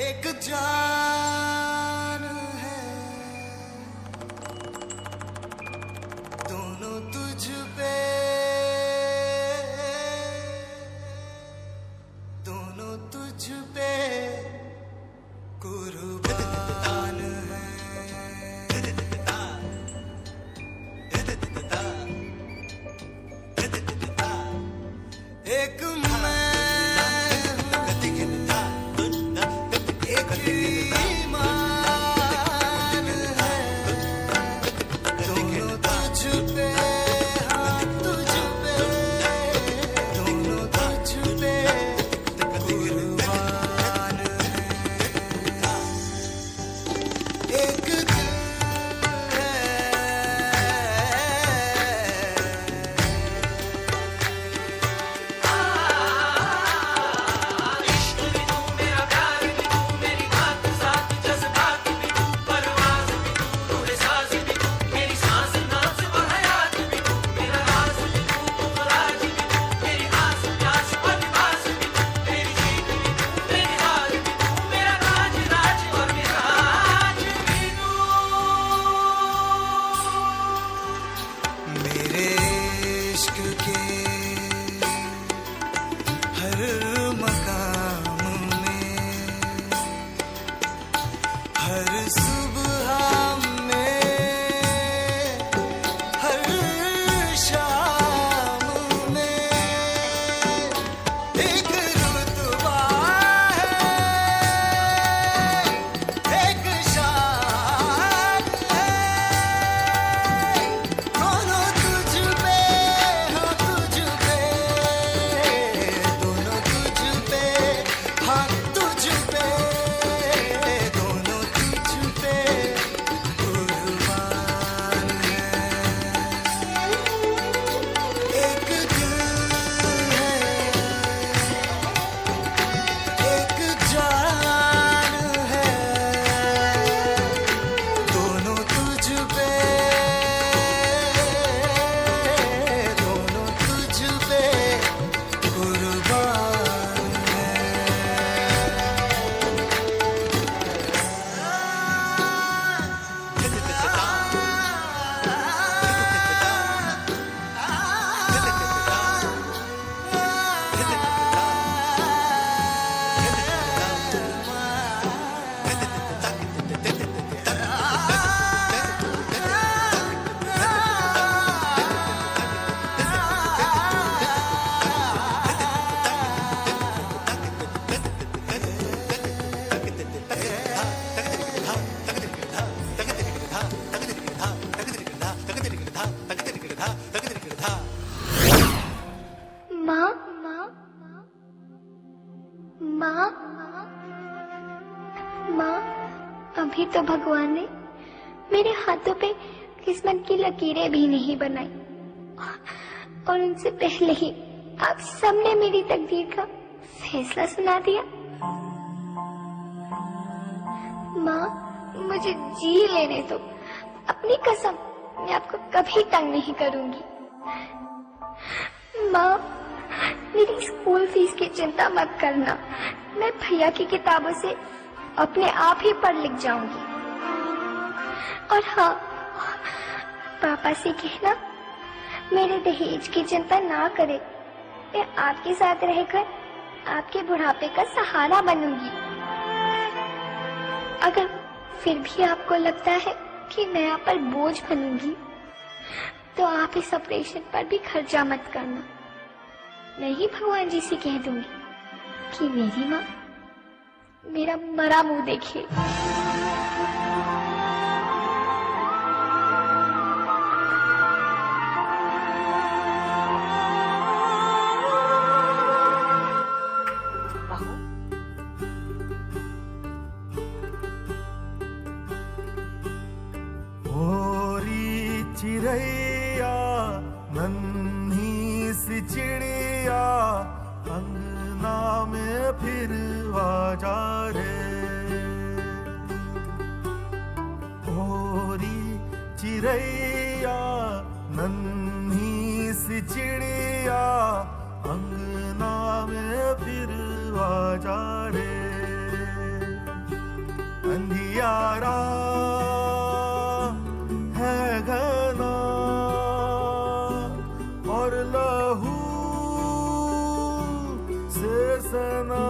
एक जान है, दोनों तुझ पे, दोनों तुझ पे कुर्बान है। एक मैं हूँ, एक कभी तो भगवान ने मेरे हाथों पे किस्मत की लकीरें भी नहीं बनाई, और उनसे पहले ही आप सबने मेरी तकदीर का फैसला सुना दिया। माँ, मुझे जी लेने दो, अपनी कसम मैं आपको कभी तंग नहीं करूंगी। माँ, मेरी स्कूल फीस की चिंता मत करना, मैं भैया की किताबों से अपने आप ही पढ़ लिख जाऊंगी। और हाँ, पापा से कहना मेरे दहेज की चिंता ना करे, मैं आपके साथ रहकर आपके बुढ़ापे का सहारा बनूंगी। अगर फिर भी आपको लगता है कि मैं आप पर बोझ बनूंगी, तो आप इस ऑपरेशन पर भी खर्चा मत करना। मैं ही भगवान जी से कह दूंगी कि मेरी माँ मेरा मरा मुंह देखे। चिड़ैया नन्ही सी चिड़िया अंगना में फिर आ जा रे, ओरी चिड़ैया नन्ही सी चिड़िया अंगना में फिर आ जा रे। अंधियारा है घना और लहू से सना,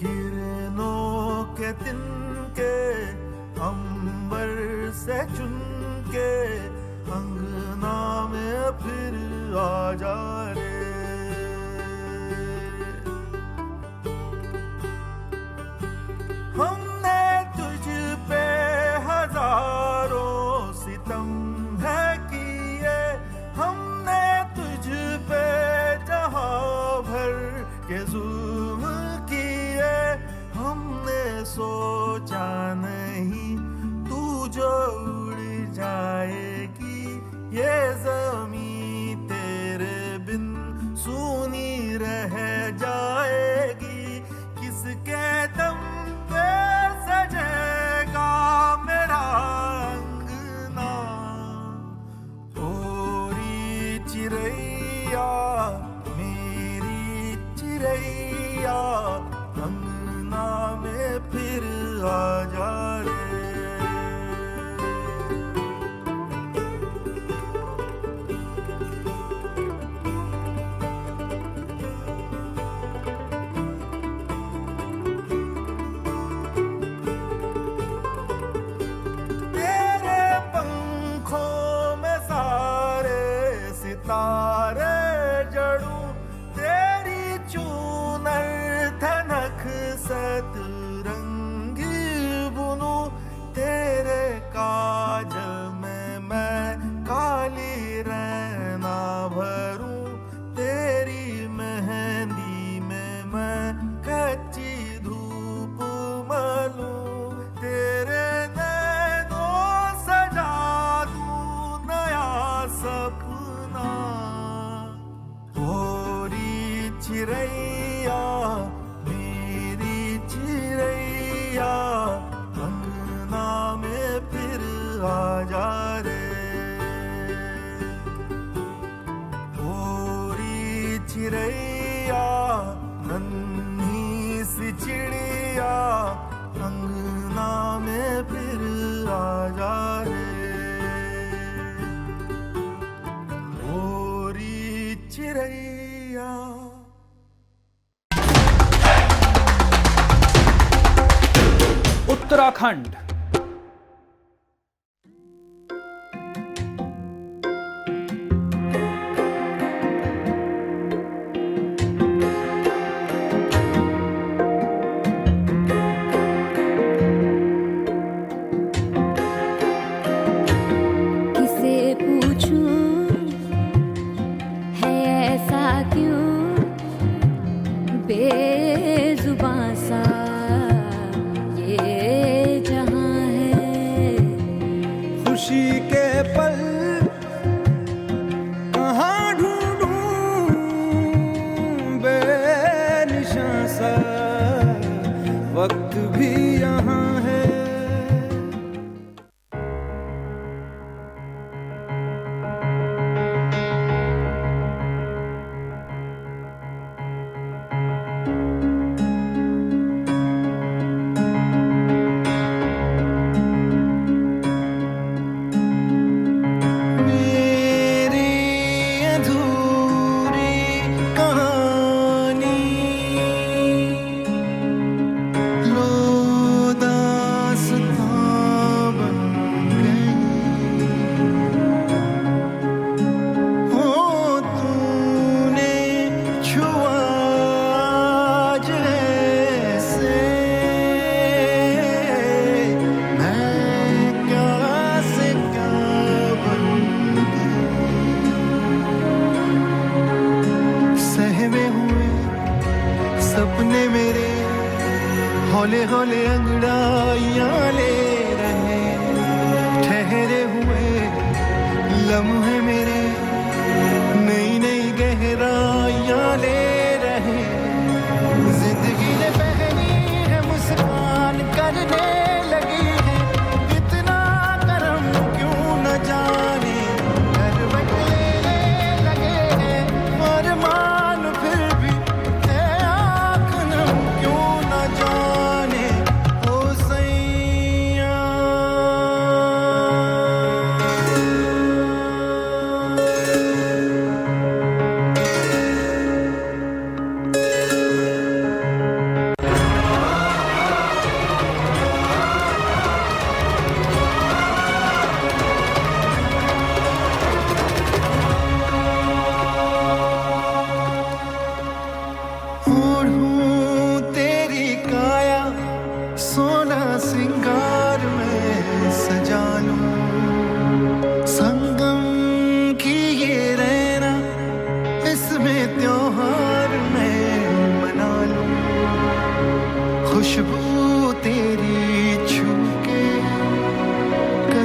किरणों के तिनके अंबर से चुनके अंगना में फिर आ जा रे। हमने तुझ पे हजारों सितम है किए, हमने तुझ पे जहां भर के जुल्म किए, हमने सोचा नहीं तू जो उड़ जाएगी, ये जमीन तेरे बिन सूनी रह जाएगी। किसके दम पे सजेगा मेरा अंगना, ओरी चिड़ैया मेरी चिड़ैया अंगना में फिर आ जा रे। तारे जड़ूं तेरी चूनर धनक सतरंगी बुनूं, तेरे काजल में मैं काली रहना भरूं, तेरी मेहंदी में मैं कच्ची धूप मलूं, तेरे नैनों सजा दूं नया सपना। ओरी चिड़ैया मेरी चिड़ैया अंगना में फिर आ जा रे, ओरी चिड़ैया नन्ही सी चिड़िया अंगना में फिर आ जा रे, चिड़ैया। उत्तराखंड बेजुबां सा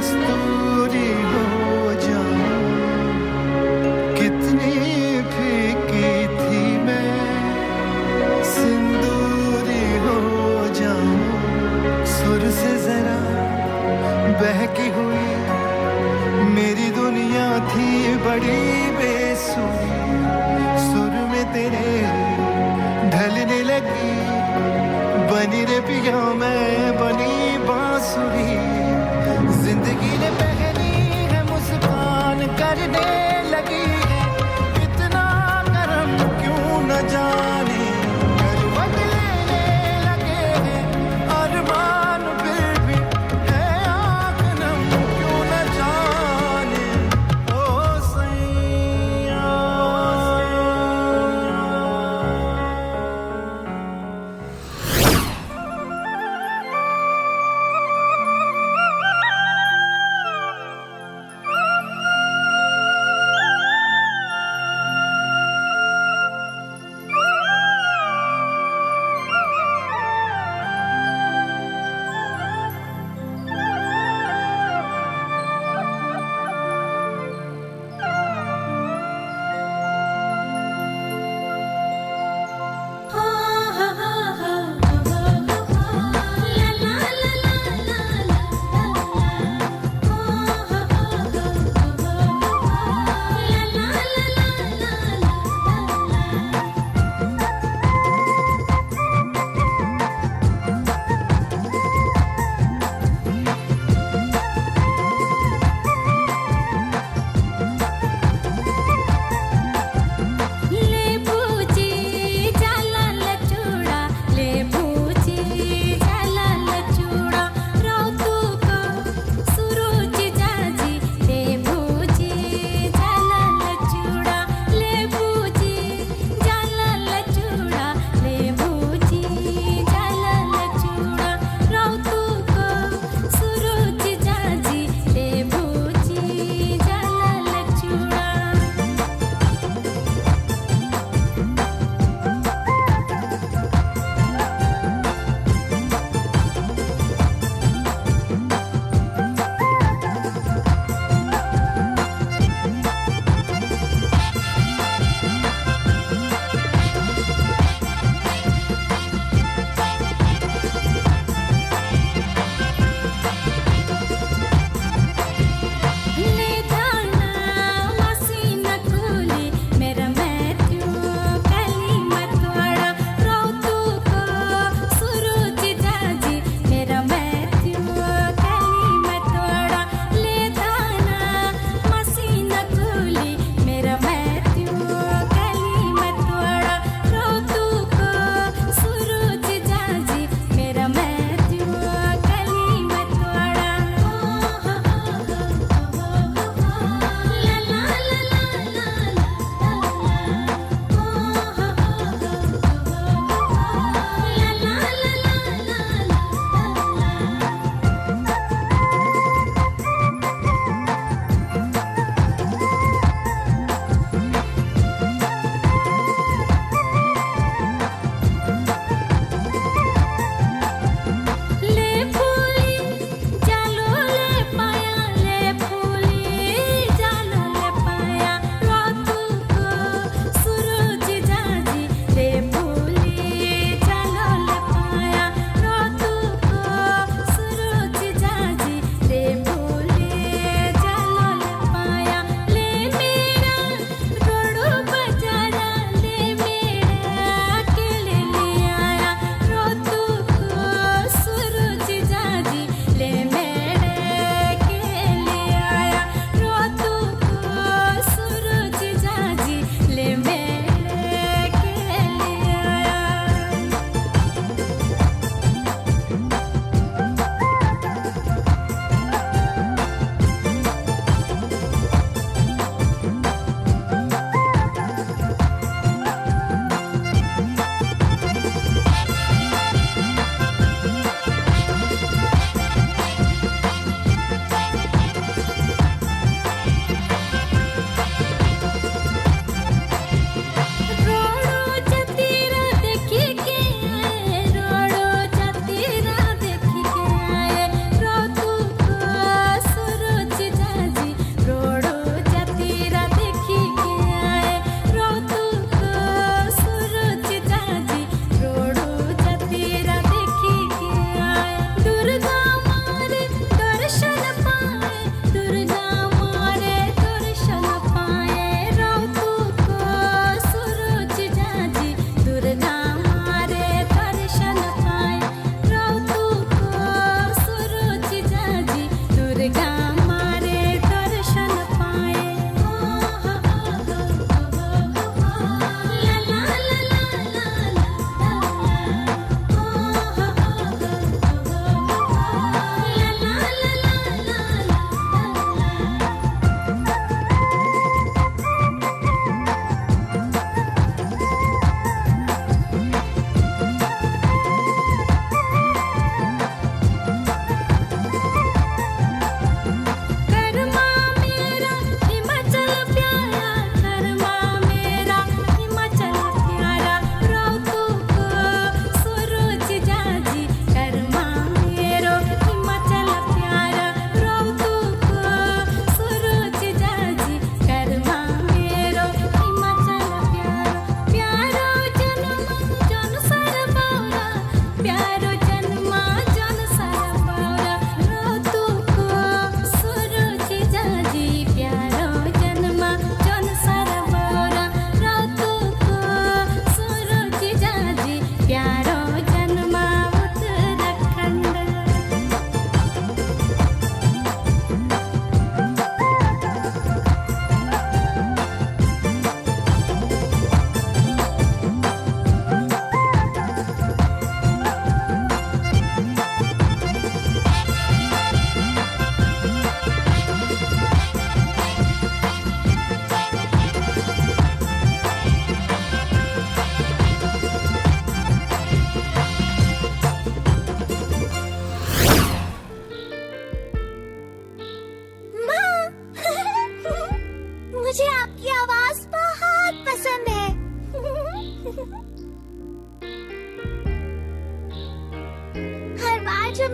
कस्तूरी हो जाऊं, कितनी फीकी थी मैं, सिंदूरी हो जाऊं, सुर से जरा बहकी हुई मेरी दुनिया थी बड़ी बेसुरी, सुर में तेरे ढलने लगी, बनी रे पिया मैं बनी बांसुरी, जिंदगी ने पहली है मुस्कान करने लगी है, इतना करम क्यों न जाने, करवट लेने लगे हैं अरमान, फिर भी है आँख नम क्यों न जाने, ओ सैया।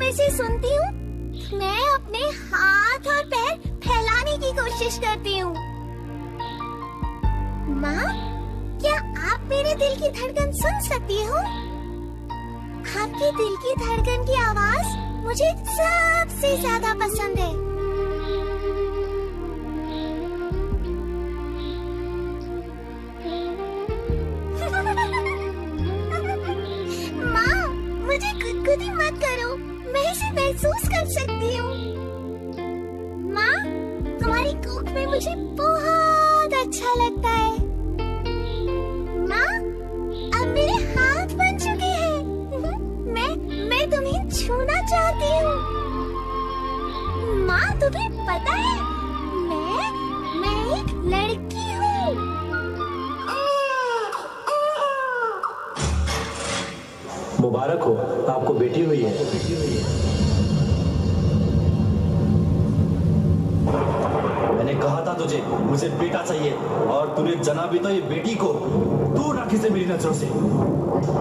ऐसे सुनती हूँ मैं अपने हाथ और पैर फैलाने की कोशिश करती हूँ। माँ, क्या आप मेरे दिल की धड़कन सुन सकती हो? आपके दिल की धड़कन की आवाज मुझे सबसे ज्यादा पसंद है। माँ, मुझे गुदगुदी मत करो, मैं इसे महसूस कर सकती हूँ। माँ, तुम्हारी कोख में मुझे बहुत अच्छा लगता है। माँ, अब मेरे हाथ बन चुके हैं। मैं तुम्हें छूना चाहती हूँ। माँ, तुम्हें पता है मैं एक लड़की हूँ। मुबारक हो, आपको बेटी हुई है। मैंने कहा था तुझे मुझे बेटा चाहिए और तूने जना भी तो ये बेटी को। दूर रख इसे मेरी नजरों से।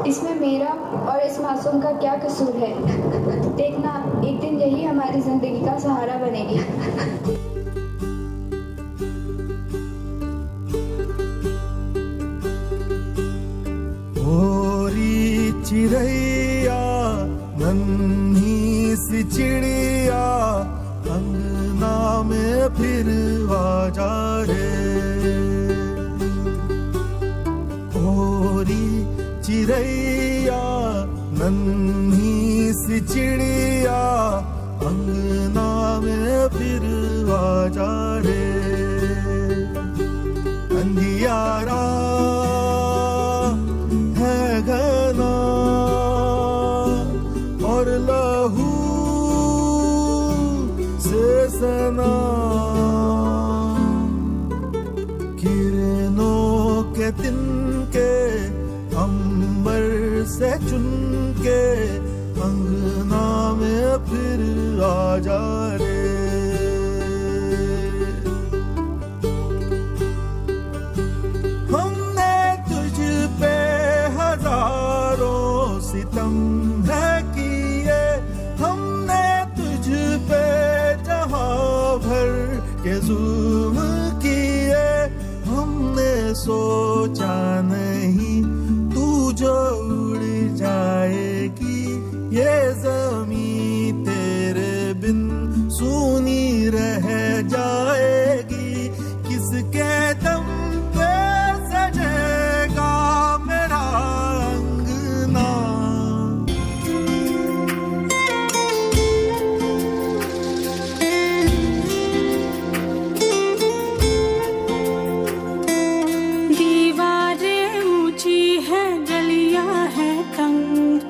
इसमें मेरा और इस मासूम का क्या कसूर है? देखना, एक दिन यही हमारी जिंदगी का सहारा बनेगी। होरी चिड़ैया नन्ही सी चिड़िया अंगना में फिर आ जा रे। होरी चिड़ैया नन्ही सी चिड़िया अंगना में फिर आ जा रे। अंधियारा है घना और लहू से सना, किरणों के तिनके अंबर से चुन के अंगना में फिर आ जा रे। हमने तुझ पे हजारों सितम है किए, हमने तुझ पे जहां भर के जुल्म किए। हमने सोचा नहीं तू जो उड़ जाएगी, ये ज़मीं तेरे बिन सूनी रह जाएगी। किसके दम पे सजेगा मेरा अंगना। दीवारें ऊंची है, गलियां है तंग,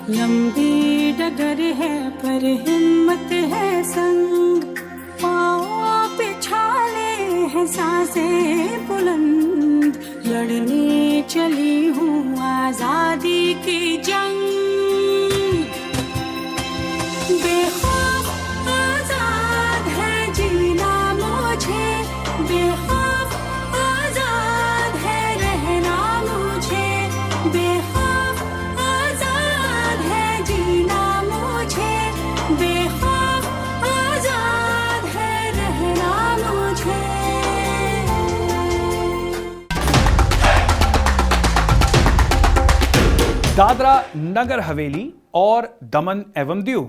लंबी डगर है पर हिम्मत है संग। पाँव पे छाले हैं सांसें बुलंद, लड़ने चली हूँ आजादी की जंग। बेखौफ आजाद है जीना मुझे, बेखौफ आजाद है रहना मुझे, बेखौफ आजाद है जीना मुझे, बेखौफ आजाद है रहना मुझे। दादरा नगर हवेली और दमन एवं दीव।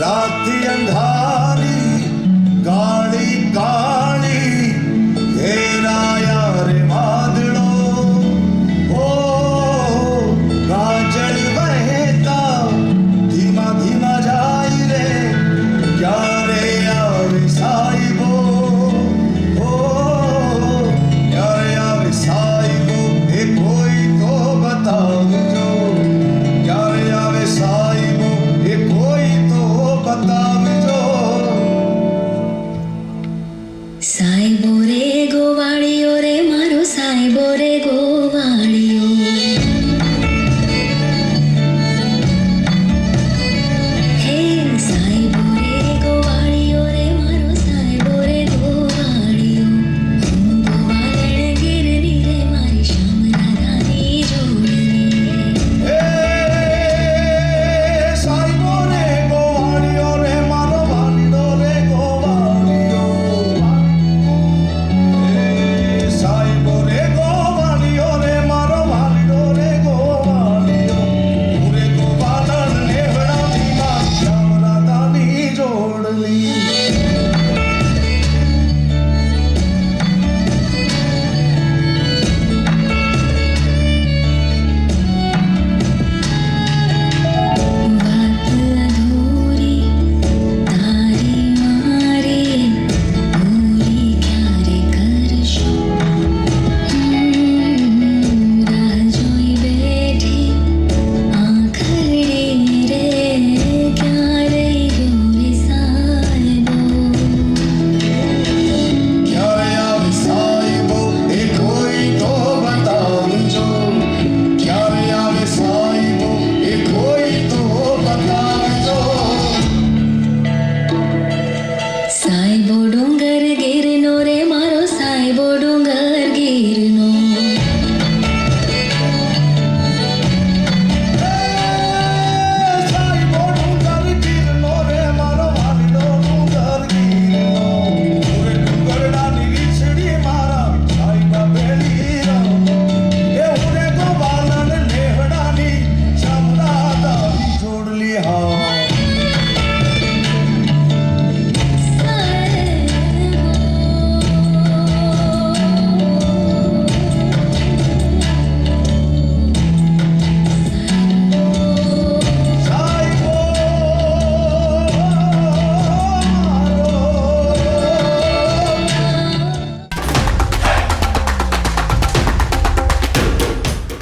रात अंधारी गाड़ी काली घेरा यार मादड़ो, ओ गाजल बहता धीमा धीमा जाई रे, क्या रे यार साहिबो।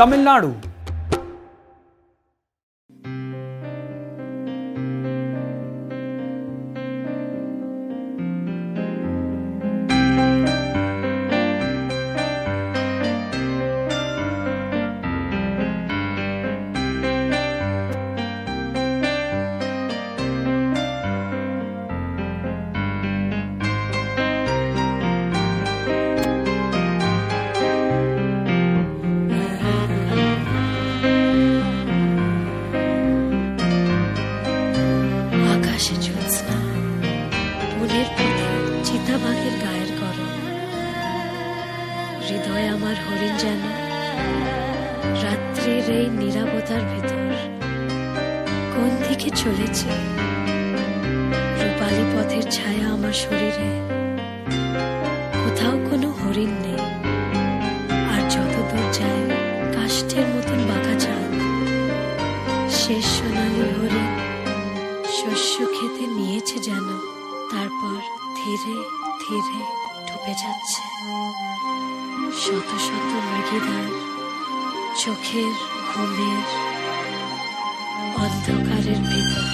तमिलनाडु। হৃদয় আমার হরিণ যেন রাত্রির এই নীরবতার ভিতর কোন দিকে চলেছে। রূপালী পথের ছায়া আমার শরীরে, কোথাও কোনো হরিণ নেই। আর যত দূর যায় কাষ্ঠের মতন বাঁকা চাঁদ, শেষ সোনালি হরিণ শস্য খেতে নিয়েছে যেন, তারপর ধীরে ধীরে ডুবে যাচ্ছে শত শত মৃগীদার চোখের ঘুমের অন্ধকারের ভিতর।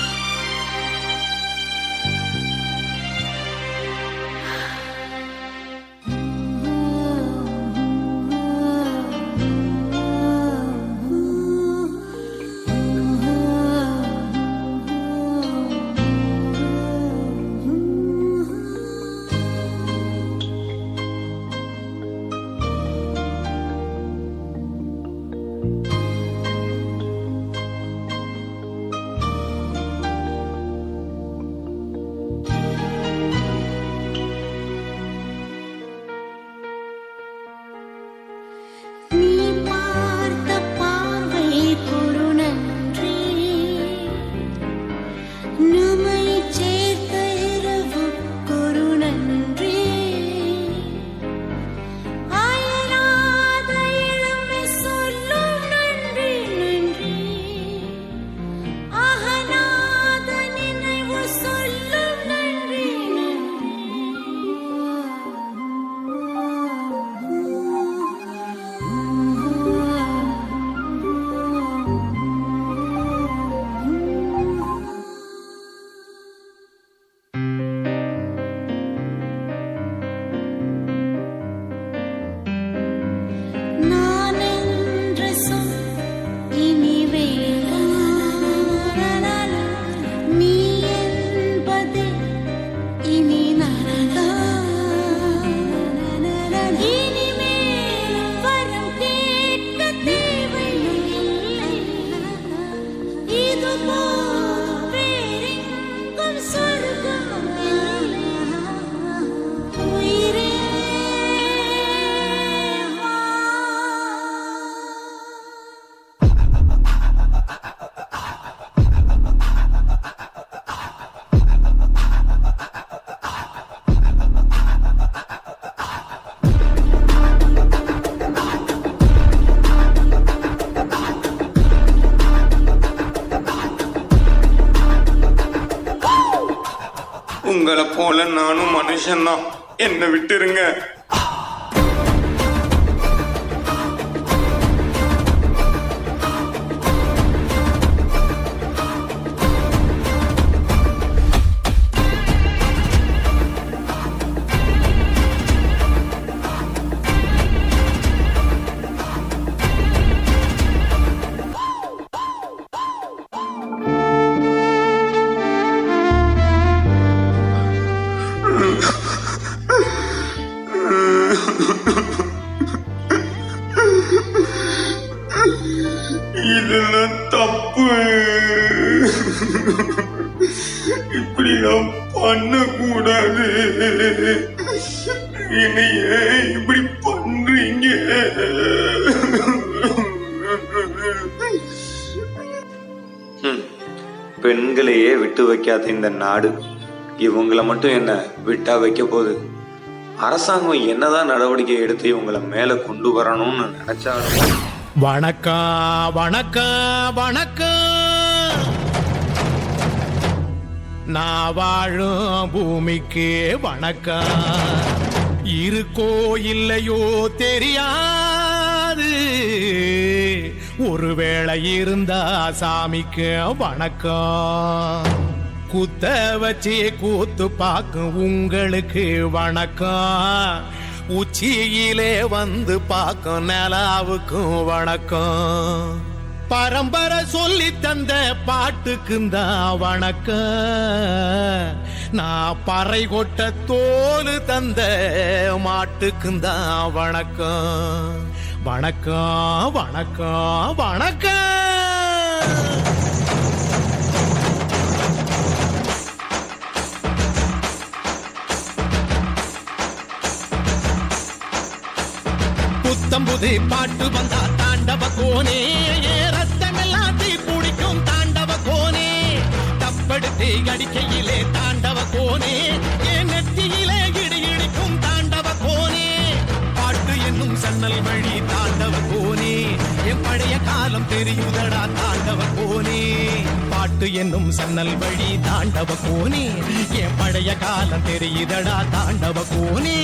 உங்களை போல நானும் மனுஷன்தான், என்ன விட்டுருங்க. இதெல்லாம் தப்பு, இப்படிலாம் பண்ணக்கூடாது. என்னைய இப்படி பண்றீங்க? பெண்களையே விட்டு வைக்காத இந்த நாடு இவங்களை மட்டும் என்ன விட்டா வைக்க போகுது? அரசாங்கம் என்னதான் நடவடிக்கை எடுத்து இவங்களை மேல கொண்டு வரணும்னு நினைச்சாலும். வணக்கம் வணக்கம் வணக்கம். நான் வாழும் பூமிக்கு வணக்கம். இருக்கோ இல்லையோ தெரியாது, கூடாது. ஒருவேளை இருந்தா சாமிக்கு வணக்கம். குத்த வச்சு கூத்து பார்க்கும் உங்களுக்கு வணக்கம். உச்சியிலே வந்து பார்க்கும் நிலாவுக்கும் வணக்கம். பரம்பரை சொல்லி தந்த பாட்டுக்குந்தான் வணக்கம். நான் பறை கொட்ட தோல் தந்த மாட்டுக்குந்தான் வணக்கம். வணக்கம் வணக்கம் வணக்கம். புத்தம்புது பாட்டு வந்தா தாண்டவ கோனே, ரத்தமெல்லாம் தீ பிடிக்கும் தாண்டவ கோனே. தப்படுத்து அடிக்கையிலே தாண்டவ கோனே, என் நெத்தியிலே இடி இடிக்கும் தாண்டவ கோனே. பாட்டு என்னும் சன்னல் வழி தாண்டவ கோனே, என் பழைய காலம் தெரியுதடா தாண்டவ கோனே. பாட்டு என்னும் சன்னல் வழி தாண்டவ கோனே, என் பழைய காலம் தெரியுதடா தாண்டவ கோனே.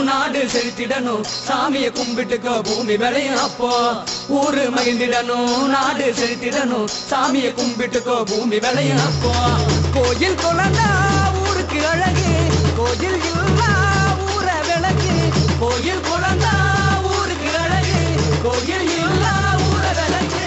நாடு செலுத்திடணும், சாமியை கும்பிட்டுக்கோ பூமி விளையும். அப்போ ஊரு மகிழ்ந்திடணும், நாடு செலுத்திடணும், சாமியை கும்பிட்டுக்கோ பூமி விளையும். அப்போ கோயில் குழந்தா ஊருக்கு அழகு, கோயில் இல்லா ஊர விளக்கு. கோயில் குழந்தா ஊருக்கு அழகு, கோயில் இல்லா ஊர விளக்கு.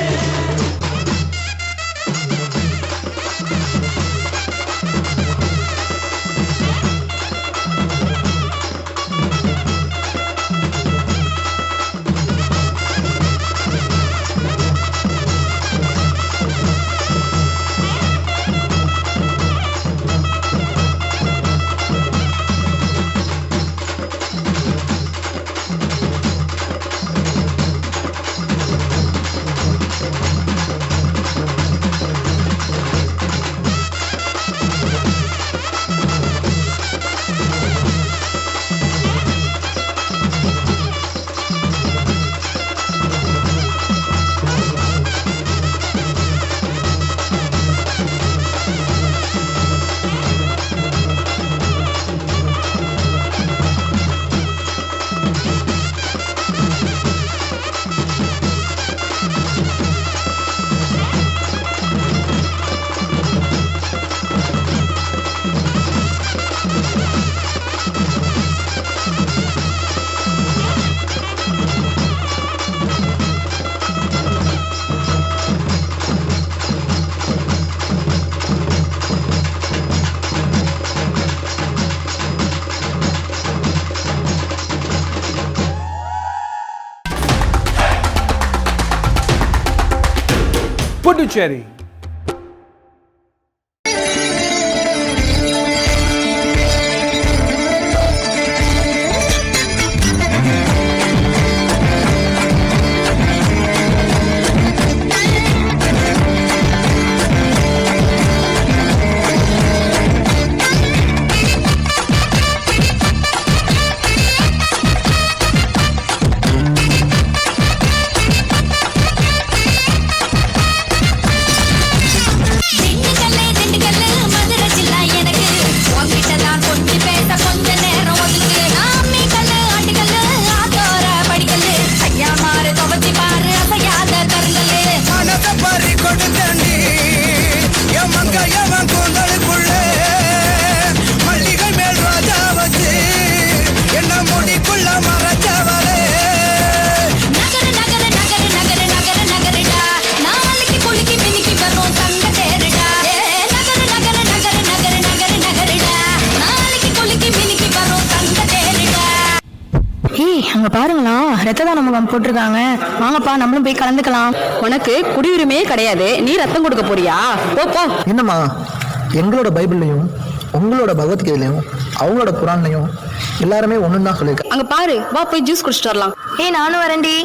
Puducherry. ஏய் அங்க பாருங்களா, ரத்த தான முகாம் போட்டிருக்காங்க. வாங்கப்பா நம்மளும் போய் கலந்துக்கலாம். உனக்கு குடியுரிமையே கிடையாது, நீ ரத்தம் கொடுக்க போறியா? போ. என்னம்மா, எங்களோட பைபிள்லையும் உங்களோட பகவத்கீதையிலையும் அவங்களோட குரான்லையும் எல்லாருமே ஒண்ணுன்னு தான் சொல்லியிருக்காங்க. அங்க பாரு, வா போய் ஜூஸ் குடிச்சிட்டு வரலாம். ஏய் நானும் வரேன்டி.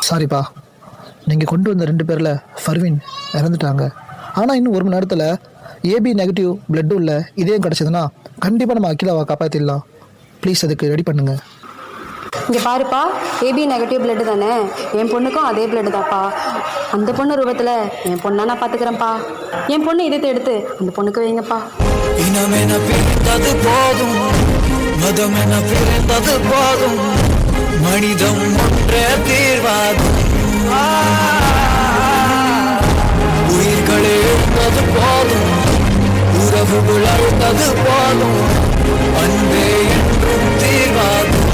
சாரிப்பா, நீங்கள் கொண்டு வந்த 2 பேரில் ஃபர்வின் இறந்துட்டாங்க. ஆனால் இன்னும் 1 மணி நேரத்தில் ஏபி நெகட்டிவ் பிளட் உள்ள இதயம் கிடச்சதுன்னா கண்டிப்பாக நம்ம அகிலாவை காப்பாற்றிடலாம். ப்ளீஸ் அதுக்கு ரெடி பண்ணுங்க. இங்கே பாருப்பா, ஏபி நெகட்டிவ் பிளட் தானே, என் பொண்ணுக்கும் அதே பிளட் தான்ப்பா. அந்த பொண்ணு ரூபத்தில் என் பொண்ணா நான் பார்த்துக்கிறேன்ப்பா. என் பொண்ணு இதயத்தை எடுத்து அந்த பொண்ணுக்கு வைங்கப்பா. இனமென பிரிந்தது போதும், மதமென பிரிந்தது போதும், மனிதம் ஒன்றே தீர்வாகும். உயிர்களே எழுந்தது போதும், உறவுகள் அழுந்தது போதும், அன்பே என்றும் தீர்வாகும்.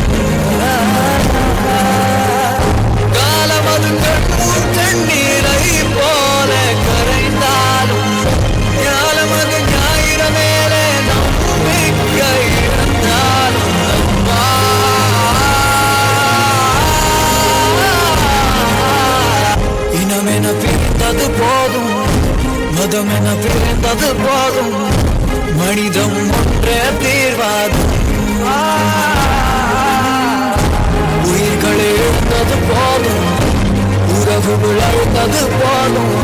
காலமது கண்மூர் தண்ணீரை போல கரைந்தாலும், ஞாலமது ஞாயிற மேலே நம்பிக்கை இழந்தாலும், இனமென பிரிந்தது போதும், மதமென பிரிந்தது போதும், மனிதம் ஒன்றே தீர்வாகும். உயிர்களே எழுந்தது போதும், உறவுகள் அழுந்தது போதும்,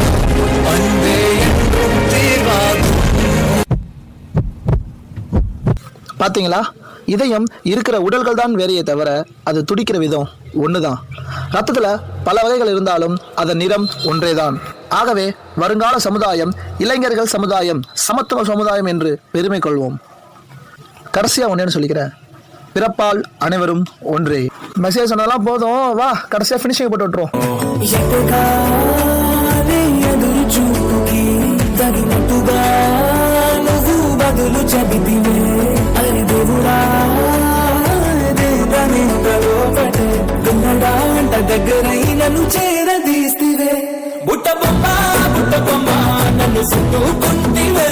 அன்பே என்றும் தீர்வாகும். பார்த்தீங்களா, இதயம் இருக்கிற உடல்கள் தான் வேறையே தவிர அது துடிக்கிற விதம் ஒன்று தான். ரத்தத்தில் பல வகைகள் இருந்தாலும் அதன் நிறம் ஒன்றே தான். ஆகவே வருங்கால சமுதாயம் இளைஞர்கள் சமுதாயம் சமத்துவ சமுதாயம் என்று பெருமை கொள்வோம். கடைசியாக ஒன்றேன்னு சொல்லிக்கிறேன், பிறப்பால் அனைவரும் ஒன்றே. மெசேஜ் சொன்னதெல்லாம் போதும், வா கடைசியாக ஃபினிஷிங் போட்டு விட்டுருவோம். బదులు చెబితివే అరి దేవుడా దేవనేంద్రలో పటే గున్నడాంట దగ్గరై నన్ను చేరదీస్తివే. బుట్ట బొమ్మ నన్ను చుట్టుకుంటివే,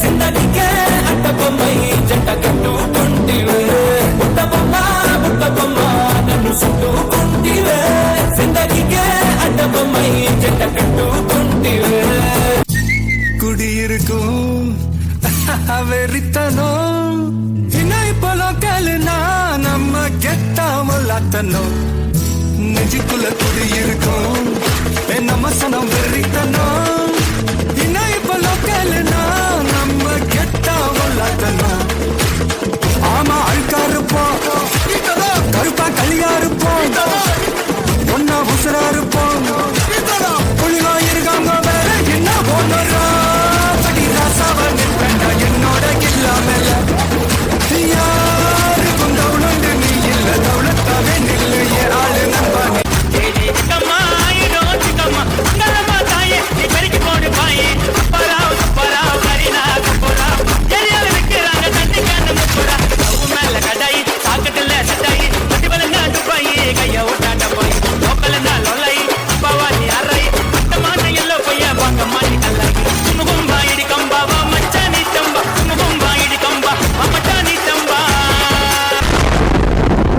సిన్నడికే అట్ట బొమ్మై జంట కట్టుకుంటివే. బుట్ట బొమ్మ నన్ను చుట్టుకుంటివే, సిన్నడికే అట్ట బొమ్మై జంట కట్టుకుంటివే. குடியிருக்கும் வெறித்தனம் இணை பொலக்கல்னா நம்ம கெட்டாமலாத்தனம், நெஞ்சுக்குள்ள குடியிருக்கும் நம்ம சனம் வெறித்தனம். இணை பொலக்கல்னா நம்ம கெட்டாமலாத்தனம். ஆமா அழுக்கா இருப்போம், கருப்பா களியா இருப்போம், ஒன்னா உசுரா இருப்போம், புலிவா இருக்காங்க வேற என்ன போனோம். என்னோட இல்லாமல யாருக்கும் தவுளண்டு நீ இல்ல, தவுளத்தாவே நில்லு ஆளு நம்பானே.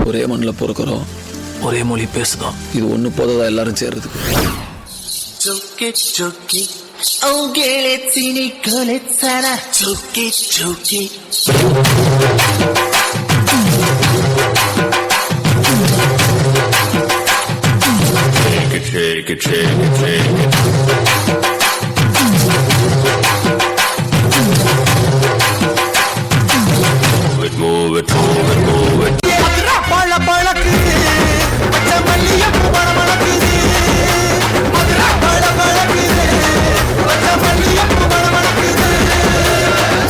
ஒரே மண்ணில் பொறுக்கிறோம், ஒரே மொழி பேசுதோம், இது ஒன்று போதா எல்லாரும் சேர்றதுக்கு. Choki choki, oh geletsini koletsana, choki choki. Shake it, shake it, shake it, shake it. Move it, move it, move it. பழ பழக்குது பச்ச மல்லியப்பூ மணமணக்குது, மதுரை பழ பழக்குது பச்ச மல்லியப்பூ மணமணக்குது.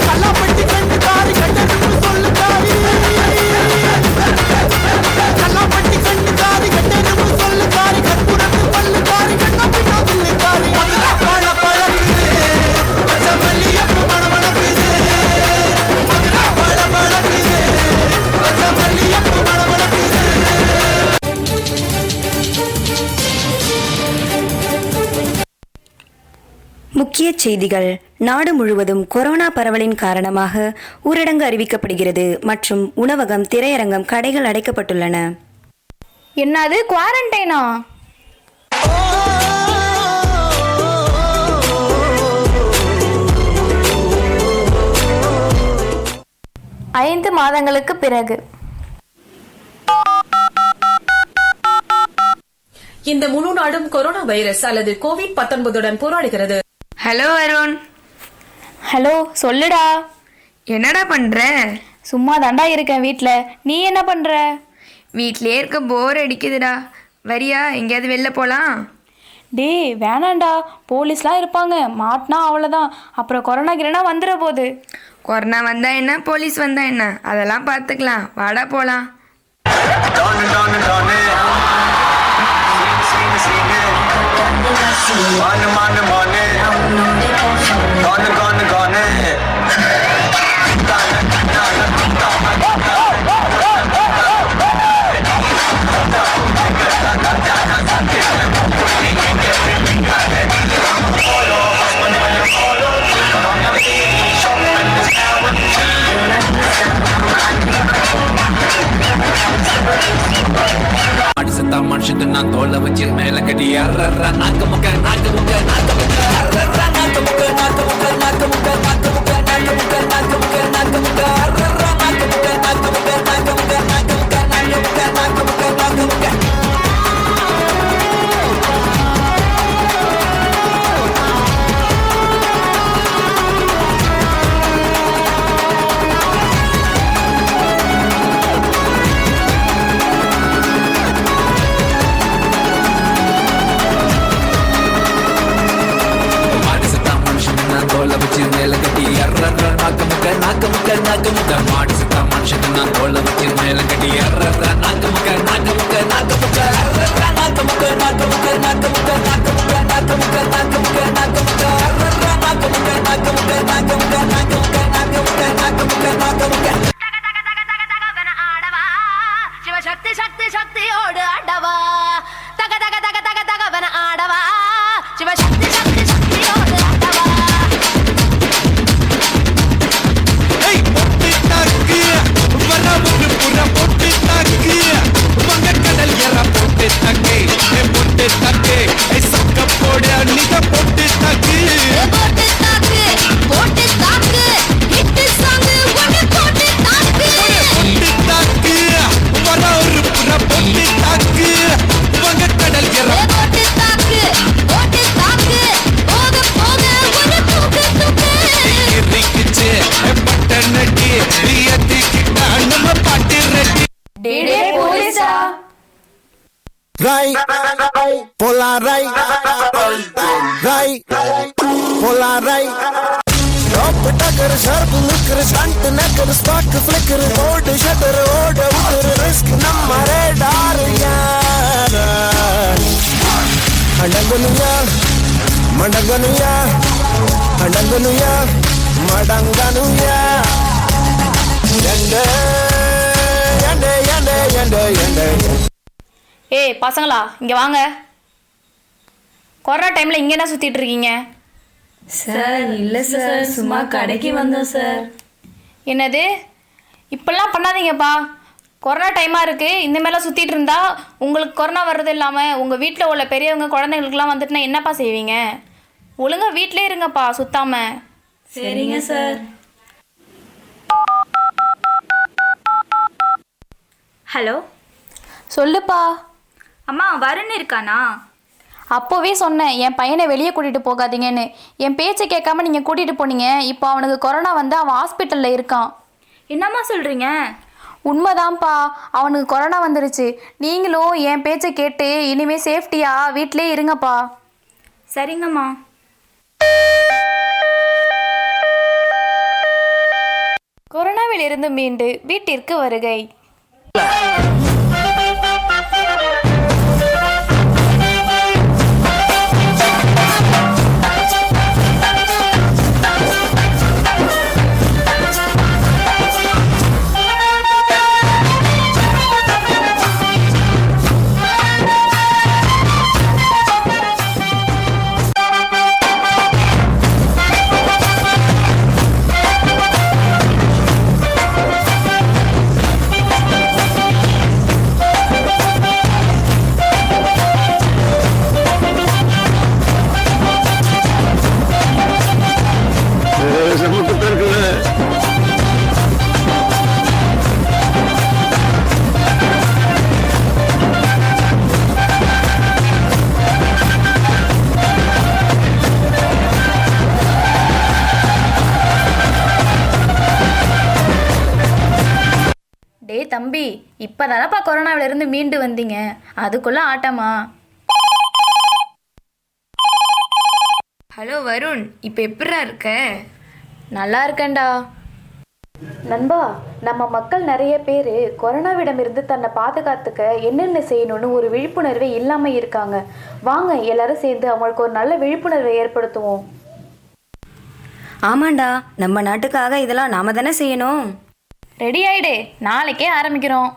கல்லாப்பட்டி கண்டு காரி கட்டணும்னு சொல்லு காரி, கல்லாப்பட்டி கண்டு காரி கட்டணும்னு சொல்லு. முக்கிய செய்திகள். நாடு முழுவதும் கொரோனா பரவலின் காரணமாக ஊரடங்கு அறிவிக்கப்படுகிறது மற்றும் உணவகம், திரையரங்கம், கடைகள் அடைக்கப்பட்டுள்ளன. என்னது குவாரண்டைனா? ஐந்து மாதங்களுக்கு பிறகு இந்த முழு நாடும் கொரோனா வைரஸ் அல்லது கோவிட்-19 போராடுகிறது. ஹலோ அருண். ஹலோ, சொல்லுடா. என்னடா பண்ற? சும்மா தாண்டா இருக்கேன் வீட்ல. நீ என்ன பண்ற? வீட்லயே இருக்க போர் அடிக்குதுடா. வரியா எங்கேயாவது வெளில போலாம்? டேய் வேணாண்டா, போலீஸ்லாம் இருப்பாங்க, மாட்டினா அவ்வளோதான். அப்புறம் கொரோனா கிரணா வந்துட போகுது. கொரோனா வந்தா என்ன, போலீஸ் வந்தா என்ன, அதெல்லாம் பார்த்துக்கலாம். வாடா போலாம். மனுஷன் நான் தோல்ல வச்சு மேல கட்டி நாக்க முக்க நாக்க முக்க நாக்க முக்க நாக்க முக்க நாக்க முக்க நாக்க முக்க நாக்க முக்க நாக்க முக்க நாக்க முக்க நாக்க முக்க நாக்க முக்க நாக்க முக்க நாக்க முக்க நாக்க முக்க நாக்க முக்க நாக்க முக்க நாக்க முக்க மாடி சுத்தா மனுஷன் நான் தோல்ல வச்சு மேல கட்டி நாக்க முக்க நாக்க முக்க நாக்க முக்க நாக்க முக்க நாக்க முக்க நாக்க முக்க நாக்க முக்க நாக்க முக்க நாக்க முக்க நாக்க முக்க நாக்க முக்க நாக்க முக்க நாக்க முக்க நாக்க முக்க நாக்க முக்க நாக்க முக்க நாக்க முக்க சிவசக்தி சக்தி சக்தியோடு ஆடவா தக தக தக தக தகவன ஆடவா சிவசக்தி சக்தி சக்தியோடு ஆடவா வரவுக்கு புற போட்டு தாக்கு வங்க கடல் எற போட்டு தாக்கு போட்டு தாக்கு சக்க போட நிக போட்டு தாக்கு போட்டு தாக்கு போட்டு தாக்கு ஹிட் சாங் ஒன்னு போட்டு தாக்கு போட்டு தாக்கு வரவுக்கு புற போட்டு தாக்கு வங்க கடல் எற போட்டு தாக்கு போக போக ஒன்னு தூக்கு தூக்கு ரிக்கிச்சே பட்டனடி ரியத்தி கிட்ட நம்ம பாட்டி ரெடி டேடே போலீஸா? Right, pola right, pola right. Top tucker, sharp looker, stunt necker, spark flicker, old shutter, old outer, risk number radar, yaara. Andanganuya, mandanganuya, andanganuya, madanganuya. Yende, yende, yende, yende, yende. ஏய் பசங்களா, இங்கே வாங்க. Corona டைமில் இங்கே என்ன சுற்றிட்டு இருக்கீங்க? Sir இல்லை சார், சும்மா கடைக்கு வந்தோம் சார். என்னது? இப்படிலாம் பண்ணாதீங்கப்பா. கொரோனா டைமாக இருக்குது, இந்த மாதிரிலாம் சுற்றிட்டு இருந்தா உங்களுக்கு கொரோனா வர்றது இல்லாமல் உங்கள் வீட்டில் உள்ள பெரியவங்க குழந்தைங்களுக்குலாம் வந்துட்டுனா என்னப்பா செய்வீங்க? ஒழுங்காக வீட்டிலே இருங்கப்பா சுத்தாமல். சரிங்க சார். ஹலோ, சொல்லுப்பா. அம்மா வருண் இருக்கானா? அப்போவே சொன்னேன் என் பையனை வெளியே கூட்டிகிட்டு போகாதீங்கன்னு. என் பேச்சை கேட்காம நீங்கள் கூட்டிகிட்டு போனீங்க. இப்போ அவனுக்கு கொரோனா வந்து அவன் ஹாஸ்பிட்டலில் இருக்கான். என்னம்மா சொல்கிறீங்க? உண்மைதான்ப்பா, அவனுக்கு கொரோனா வந்துருச்சு. நீங்களும் என் பேச்சை கேட்டு இனிமேல் சேஃப்டியாக வீட்டிலே இருங்கப்பா. சரிங்கம்மா. கொரோனாவிலிருந்து மீண்டு வீட்டிற்கு வருகை. தம்பி, இப்போதானப்பா கொரோனாவிலிருந்து மீண்டு வந்தீங்க, அதுக்குள்ள ஆட்டமா? ஹலோ வருண், இப்போ எப்படிடா இருக்க? நல்லா இருக்கேன்டா. நண்பா, நம்ம மக்கள் நிறைய பேர் கொரோனாவிடமிருந்து தன்னை பாதுகாத்துக்க என்னென்ன செய்யணும்னு ஒரு விழிப்புணர்வே இல்லாமல் இருக்காங்க. வாங்க எல்லாரும் சேர்ந்து அவங்களுக்கு ஒரு நல்ல விழிப்புணர்வை ஏற்படுத்துவோம். ஆமாண்டா, நம்ம நாட்டுக்காக இதெல்லாம் நாம தானே செய்யணும். ரெடி ஆயிடு, நாளைக்கே ஆரம்பிக்கிறோம்.